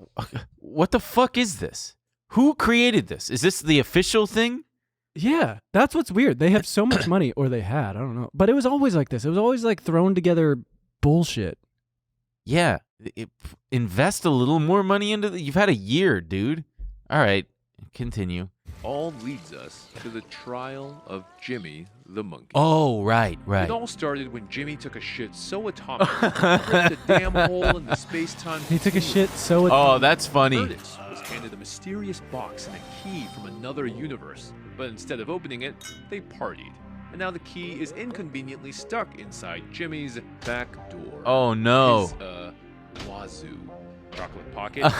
[SPEAKER 1] the fuck is this? Who created this? Is this the official thing?
[SPEAKER 2] Yeah, that's what's weird. They have so much money, or they had, I don't know. But it was always like this. It was always like thrown together bullshit.
[SPEAKER 1] Yeah, invest a little more money into you've had a year, dude. All right, continue.
[SPEAKER 4] All leads us to the trial of Jimmy the monkey.
[SPEAKER 1] Oh, right.
[SPEAKER 4] It all started when Jimmy took a shit so atomic, ripped a damn hole in the space-time.
[SPEAKER 2] He took a shit so atomic.
[SPEAKER 1] Oh, that's funny.
[SPEAKER 4] Curtis was handed a mysterious box and a key from another universe, but instead of opening it, they partied. And now the key is inconveniently stuck inside Jimmy's back door.
[SPEAKER 1] Oh, no.
[SPEAKER 4] His, wazoo chocolate pocket.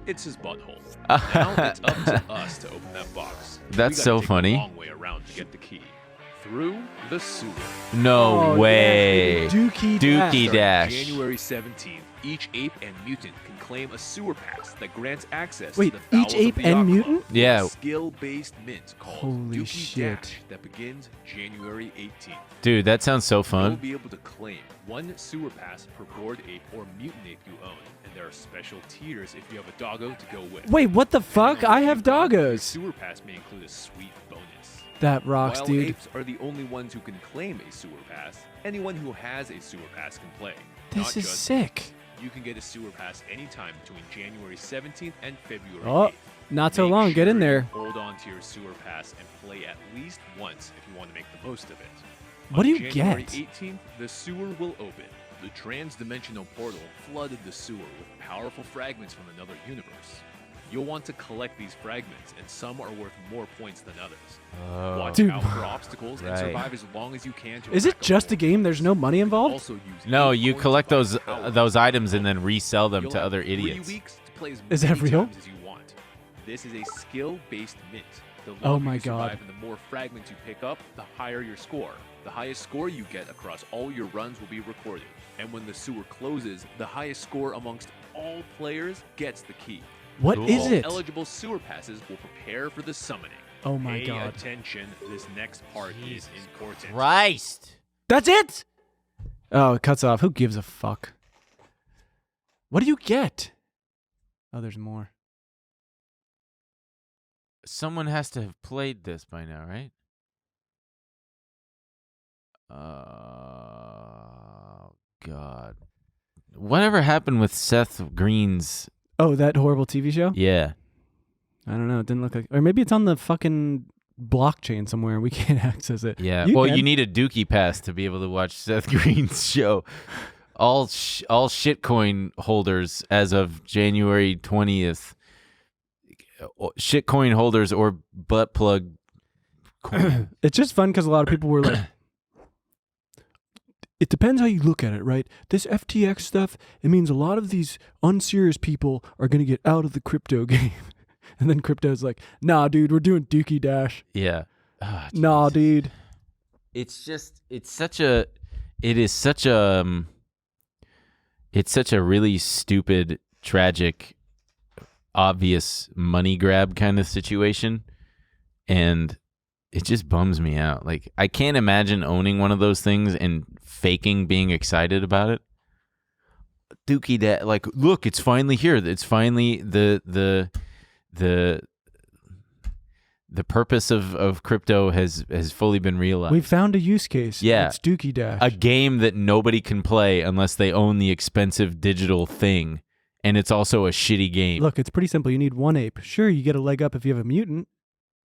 [SPEAKER 4] It's his butthole. Now it's up to us to open that box.
[SPEAKER 1] That's so funny.
[SPEAKER 4] A long way around to get the key. Through the sewer.
[SPEAKER 1] No way.
[SPEAKER 2] Yeah, Dookie
[SPEAKER 1] Dash.
[SPEAKER 4] January 17th, each ape and mutant can claim a sewer pass that grants access
[SPEAKER 2] to
[SPEAKER 4] the bowels
[SPEAKER 2] each ape
[SPEAKER 4] of the
[SPEAKER 2] and
[SPEAKER 4] yacht
[SPEAKER 2] mutant?
[SPEAKER 4] club.
[SPEAKER 1] Yeah.
[SPEAKER 4] A skill-based mint called
[SPEAKER 2] Holy
[SPEAKER 4] Dookie
[SPEAKER 2] shit.
[SPEAKER 4] Dash that begins January 18th.
[SPEAKER 1] Dude, that sounds so
[SPEAKER 4] You'll
[SPEAKER 1] fun.
[SPEAKER 4] be able to claim one sewer pass per bored ape or mutant ape you own, and there are special tiers if you have a doggo to go with.
[SPEAKER 2] Wait, what the fuck? I have
[SPEAKER 4] Your
[SPEAKER 2] doggos.
[SPEAKER 4] sewer pass may include a sweet bonus.
[SPEAKER 2] That rocks,
[SPEAKER 4] While
[SPEAKER 2] dude.
[SPEAKER 4] apes are the only ones who can claim a sewer pass, anyone who has a sewer pass can play.
[SPEAKER 2] This
[SPEAKER 4] Not
[SPEAKER 2] is
[SPEAKER 4] just
[SPEAKER 2] sick.
[SPEAKER 4] You can get a sewer pass anytime between January 17th and February 8th.
[SPEAKER 2] Oh, not so
[SPEAKER 4] Make
[SPEAKER 2] long. Get in
[SPEAKER 4] sure
[SPEAKER 2] there.
[SPEAKER 4] you hold on to your sewer pass and play at least once if you want to make the most of it.
[SPEAKER 2] What do you
[SPEAKER 4] On January
[SPEAKER 2] get?
[SPEAKER 4] 18th, the sewer will open. The trans-dimensional portal flooded the sewer with powerful fragments from another universe. You'll want to collect these fragments, and some are worth more points than others. Watch
[SPEAKER 2] Dude.
[SPEAKER 4] out for obstacles and
[SPEAKER 1] Right.
[SPEAKER 4] survive as long as you can.
[SPEAKER 2] Is it just a game? There's no money involved?
[SPEAKER 4] Also use
[SPEAKER 1] No,
[SPEAKER 4] ape
[SPEAKER 1] you
[SPEAKER 4] coins
[SPEAKER 1] collect
[SPEAKER 4] to buy
[SPEAKER 1] those
[SPEAKER 4] power.
[SPEAKER 1] items and then resell them
[SPEAKER 4] You'll
[SPEAKER 1] to
[SPEAKER 4] have
[SPEAKER 1] other
[SPEAKER 4] 3
[SPEAKER 1] idiots.
[SPEAKER 4] weeks to play as
[SPEAKER 2] Is that
[SPEAKER 4] many
[SPEAKER 2] real?
[SPEAKER 4] times as you want. This is a skill-based mint. The
[SPEAKER 2] Oh
[SPEAKER 4] longer
[SPEAKER 2] my
[SPEAKER 4] you survive
[SPEAKER 2] God.
[SPEAKER 4] and the more fragments you pick up, the higher your score. The highest score you get across all your runs will be recorded. And when the sewer closes, the highest score amongst all players gets the key.
[SPEAKER 2] What
[SPEAKER 1] Cool.
[SPEAKER 2] is
[SPEAKER 4] All
[SPEAKER 2] it?
[SPEAKER 4] eligible sewer passes will prepare for the summoning.
[SPEAKER 2] Oh my
[SPEAKER 4] Pay
[SPEAKER 2] God.
[SPEAKER 4] attention, this next part is important.
[SPEAKER 1] Christ.
[SPEAKER 2] That's it? Oh, it cuts off. Who gives a fuck? What do you get? Oh, there's more.
[SPEAKER 1] Someone has to have played this by now, right? God. Whatever happened with Seth Green's?
[SPEAKER 2] Oh, that horrible TV show?
[SPEAKER 1] Yeah.
[SPEAKER 2] I don't know. It didn't look like... Or maybe it's on the fucking blockchain somewhere and we can't access it.
[SPEAKER 1] Yeah.
[SPEAKER 2] You
[SPEAKER 1] Well,
[SPEAKER 2] can.
[SPEAKER 1] you need a Dookie pass to be able to watch Seth Green's show. All shitcoin holders as of January 20th. Shitcoin holders or butt plug coin.
[SPEAKER 2] It's just fun because a lot of people were like... It depends how you look at it, right? This FTX stuff, it means a lot of these unserious people are going to get out of the crypto game. And then crypto's like, nah, dude, we're doing Dookie Dash.
[SPEAKER 1] Yeah.
[SPEAKER 2] Nah, dude.
[SPEAKER 1] It's such a really stupid, tragic, obvious money grab kind of situation, and it just bums me out. Like, I can't imagine owning one of those things and faking being excited about it. Dookie Dad, like, look, it's finally here. It's finally the purpose of crypto has fully been realized.
[SPEAKER 2] We found a use case.
[SPEAKER 1] Yeah.
[SPEAKER 2] It's Dookie Dash.
[SPEAKER 1] A game that nobody can play unless they own the expensive digital thing, and it's also a shitty game.
[SPEAKER 2] Look, it's pretty simple. You need one ape. Sure, you get a leg up if you have a mutant,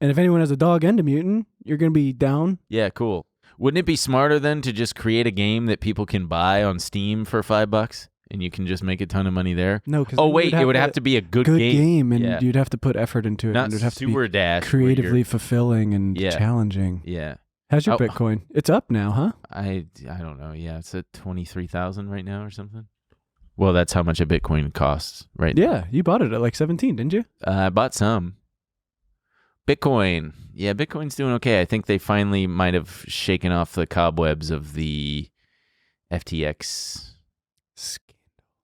[SPEAKER 2] and if anyone has a dog and a mutant, you're going to be down.
[SPEAKER 1] Yeah, cool. Wouldn't it be smarter then to just create a game that people can buy on Steam for $5? And you can just make a ton of money there?
[SPEAKER 2] No, because
[SPEAKER 1] it would have to be a good game.
[SPEAKER 2] And you'd have to put effort into it.
[SPEAKER 1] Not
[SPEAKER 2] and it'd have
[SPEAKER 1] Sewer
[SPEAKER 2] to be
[SPEAKER 1] Dash,
[SPEAKER 2] creatively fulfilling and challenging.
[SPEAKER 1] Yeah.
[SPEAKER 2] How's your Bitcoin? It's up now, huh?
[SPEAKER 1] I don't know. Yeah, it's at 23,000 right now or something. Well, that's how much a Bitcoin costs right now.
[SPEAKER 2] Yeah, you bought it at like 17, didn't you?
[SPEAKER 1] I bought some. Bitcoin. Yeah, Bitcoin's doing okay. I think they finally might have shaken off the cobwebs of the FTX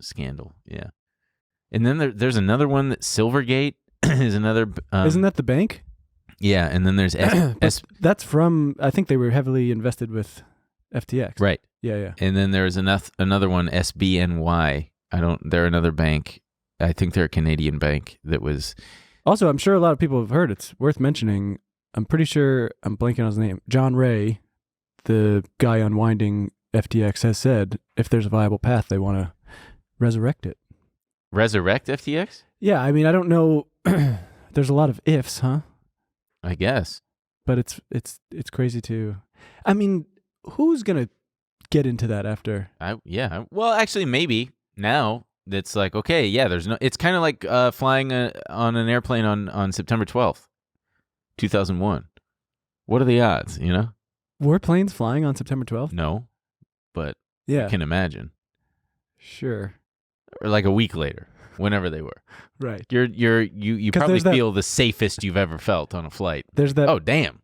[SPEAKER 1] scandal. Yeah. And then there's another one that Silvergate is another.
[SPEAKER 2] Isn't that the bank?
[SPEAKER 1] Yeah, and then there's
[SPEAKER 2] that's from. I think they were heavily invested with FTX.
[SPEAKER 1] Right.
[SPEAKER 2] Yeah.
[SPEAKER 1] And then there's another one, SBNY. They're another bank. I think they're a Canadian bank that was.
[SPEAKER 2] Also, I'm sure a lot of people have heard. It's worth mentioning. I'm pretty sure I'm blanking on his name. John Ray, the guy unwinding FTX, has said if there's a viable path, they want to resurrect it.
[SPEAKER 1] Resurrect FTX?
[SPEAKER 2] Yeah, I mean, I don't know. There's a lot of ifs, huh?
[SPEAKER 1] I guess.
[SPEAKER 2] But it's crazy too. I mean, who's gonna get into that after?
[SPEAKER 1] Yeah. Well, actually, maybe now it's like, okay, yeah. It's kind of like flying on an airplane on September 12th, 2001. What are the odds? You know?
[SPEAKER 2] Were planes flying on September 12th?
[SPEAKER 1] No, but
[SPEAKER 2] yeah,
[SPEAKER 1] you can imagine.
[SPEAKER 2] Sure.
[SPEAKER 1] Or like a week later, whenever they were.
[SPEAKER 2] Right.
[SPEAKER 1] You probably feel the safest you've ever felt on a flight.
[SPEAKER 2] There's that.
[SPEAKER 1] Oh, damn.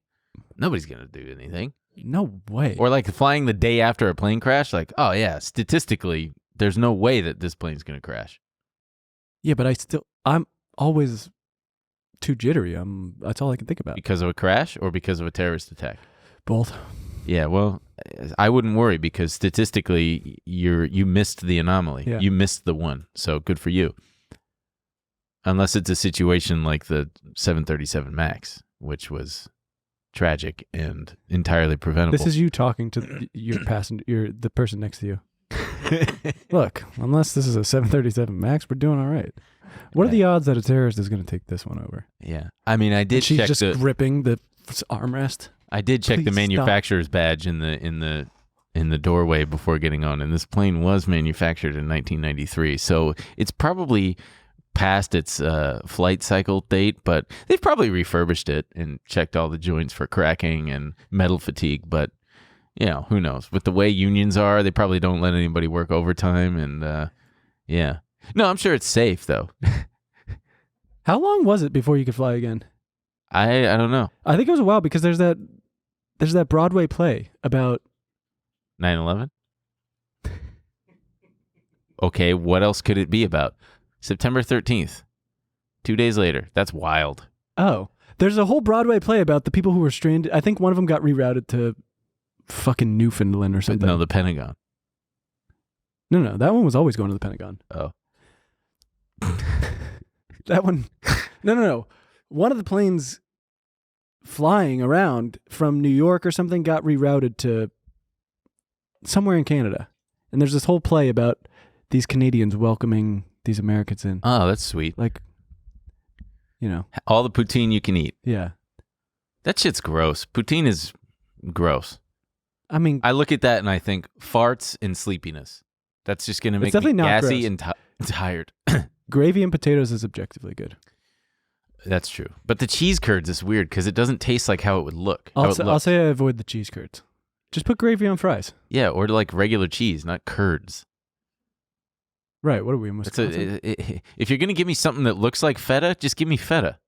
[SPEAKER 1] Nobody's going to do anything.
[SPEAKER 2] No way.
[SPEAKER 1] Or like flying the day after a plane crash. Like, oh, yeah, statistically, there's no way that this plane's going to crash.
[SPEAKER 2] Yeah, but I'm always too jittery. That's all I can think about.
[SPEAKER 1] Because of a crash or because of a terrorist attack?
[SPEAKER 2] Both.
[SPEAKER 1] Yeah, well, I wouldn't worry because statistically, you missed the anomaly.
[SPEAKER 2] Yeah.
[SPEAKER 1] You missed the one, so good for you. Unless it's a situation like the 737 MAX, which was tragic and entirely preventable.
[SPEAKER 2] This is you talking to your passenger, the person next to you. Look, unless this is a 737 MAX, we're doing all right. What are the odds that a terrorist is going to take this one over?
[SPEAKER 1] Yeah, I mean, I did.
[SPEAKER 2] And she's just gripping the armrest.
[SPEAKER 1] I did check the manufacturer's badge in the doorway before getting on, and this plane was manufactured in 1993, so it's probably past its flight cycle date, but they've probably refurbished it and checked all the joints for cracking and metal fatigue, but you know, who knows? With the way unions are, they probably don't let anybody work overtime, and yeah. No, I'm sure it's safe, though.
[SPEAKER 2] How long was it before you could fly again?
[SPEAKER 1] I don't know.
[SPEAKER 2] I think it was a while because there's that Broadway play about
[SPEAKER 1] 9/11. Okay, what else could it be about? September 13th, 2 days later. That's wild.
[SPEAKER 2] Oh, there's a whole Broadway play about the people who were stranded. I think one of them got rerouted to fucking Newfoundland or something.
[SPEAKER 1] No, the Pentagon.
[SPEAKER 2] No, that one was always going to the Pentagon.
[SPEAKER 1] Oh.
[SPEAKER 2] That one. No. One of the planes flying around from New York or something got rerouted to somewhere in Canada. And there's this whole play about these Canadians welcoming these Americans in.
[SPEAKER 1] Oh, that's sweet.
[SPEAKER 2] Like, you know.
[SPEAKER 1] All the poutine you can eat.
[SPEAKER 2] Yeah.
[SPEAKER 1] That shit's gross. Poutine is gross.
[SPEAKER 2] I mean,
[SPEAKER 1] I look at that and I think farts and sleepiness. That's just going to make me gassy and tired.
[SPEAKER 2] Gravy and potatoes is objectively good.
[SPEAKER 1] That's true. But the cheese curds is weird because it doesn't taste like how it would look.
[SPEAKER 2] I'll say I avoid the cheese curds. Just put gravy on fries.
[SPEAKER 1] Yeah, or like regular cheese, not curds.
[SPEAKER 2] Right. What are we in Wisconsin?
[SPEAKER 1] If you're going to give me something that looks like feta, just give me feta.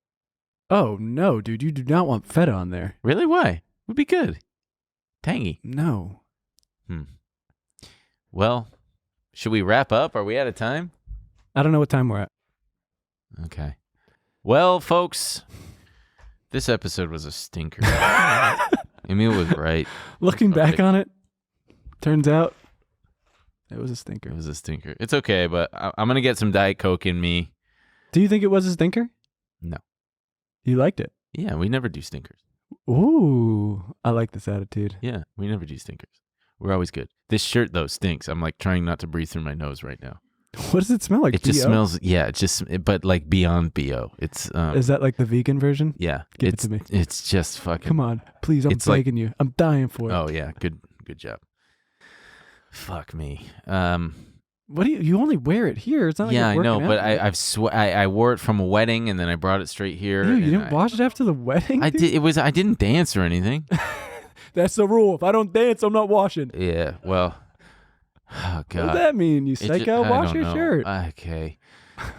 [SPEAKER 2] Oh, no, dude. You do not want feta on there.
[SPEAKER 1] Really? Why? Would be good. Tangy.
[SPEAKER 2] No.
[SPEAKER 1] Well, should we wrap up? Are we out of time?
[SPEAKER 2] I don't know what time we're at.
[SPEAKER 1] Okay. Well, folks, this episode was a stinker. Emil was right.
[SPEAKER 2] Looking back on it, turns out it was a stinker.
[SPEAKER 1] It was a stinker. It's okay, but I'm going to get some Diet Coke in me.
[SPEAKER 2] Do you think it was a stinker?
[SPEAKER 1] No.
[SPEAKER 2] You liked it?
[SPEAKER 1] Yeah, we never do stinkers.
[SPEAKER 2] Ooh, I like this attitude.
[SPEAKER 1] Yeah, we never do stinkers. We're always good. This shirt, though, stinks. I'm like trying not to breathe through my nose right now.
[SPEAKER 2] What does it smell like?
[SPEAKER 1] It just smells, but like beyond BO. It's
[SPEAKER 2] Is that like the vegan version?
[SPEAKER 1] Yeah.
[SPEAKER 2] Give it to me.
[SPEAKER 1] It's just fucking.
[SPEAKER 2] Come on, please, I'm begging you. I'm dying for it.
[SPEAKER 1] Oh yeah, good job. Fuck me.
[SPEAKER 2] What do you only wear it here? It's not like
[SPEAKER 1] I know,
[SPEAKER 2] out.
[SPEAKER 1] but I wore it from a wedding and then I brought it straight here.
[SPEAKER 2] Ew, you didn't wash it after the wedding?
[SPEAKER 1] I did. I didn't dance or anything.
[SPEAKER 2] That's the rule. If I don't dance, I'm not washing.
[SPEAKER 1] Yeah. Well. Oh God.
[SPEAKER 2] What does that mean? You psycho? Wash your shirt.
[SPEAKER 1] Okay.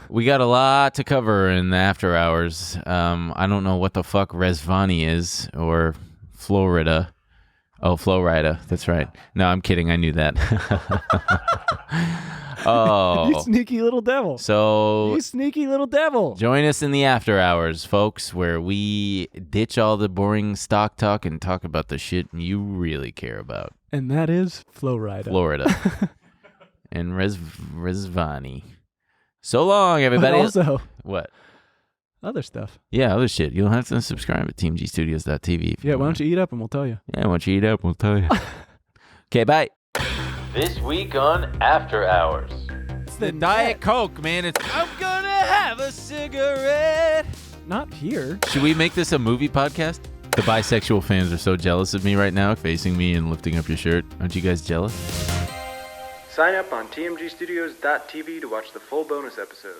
[SPEAKER 1] We got a lot to cover in the after hours. I don't know what the fuck Resvani is or Florida. Oh, Florida. That's right. No, I'm kidding. I knew that. Oh.
[SPEAKER 2] You sneaky little devil.
[SPEAKER 1] So.
[SPEAKER 2] You sneaky little devil.
[SPEAKER 1] Join us in the after hours, folks, where we ditch all the boring stock talk and talk about the shit you really care about.
[SPEAKER 2] And that is Florida.
[SPEAKER 1] And Resvani. So long, everybody.
[SPEAKER 2] But also.
[SPEAKER 1] What?
[SPEAKER 2] Other stuff.
[SPEAKER 1] Yeah, other shit. You'll have to subscribe at teamgstudios.tv.
[SPEAKER 2] Yeah, why don't you eat up and we'll tell you.
[SPEAKER 1] Yeah, why don't you eat up and we'll tell you. Okay, bye. This week on After Hours. It's the Diet Coke, man. It's I'm gonna have a cigarette.
[SPEAKER 2] Not here.
[SPEAKER 1] Should we make this a movie podcast? The bisexual fans are so jealous of me right now, facing me and lifting up your shirt. Aren't you guys jealous?
[SPEAKER 5] Sign up on tmgstudios.tv to watch the full bonus episode.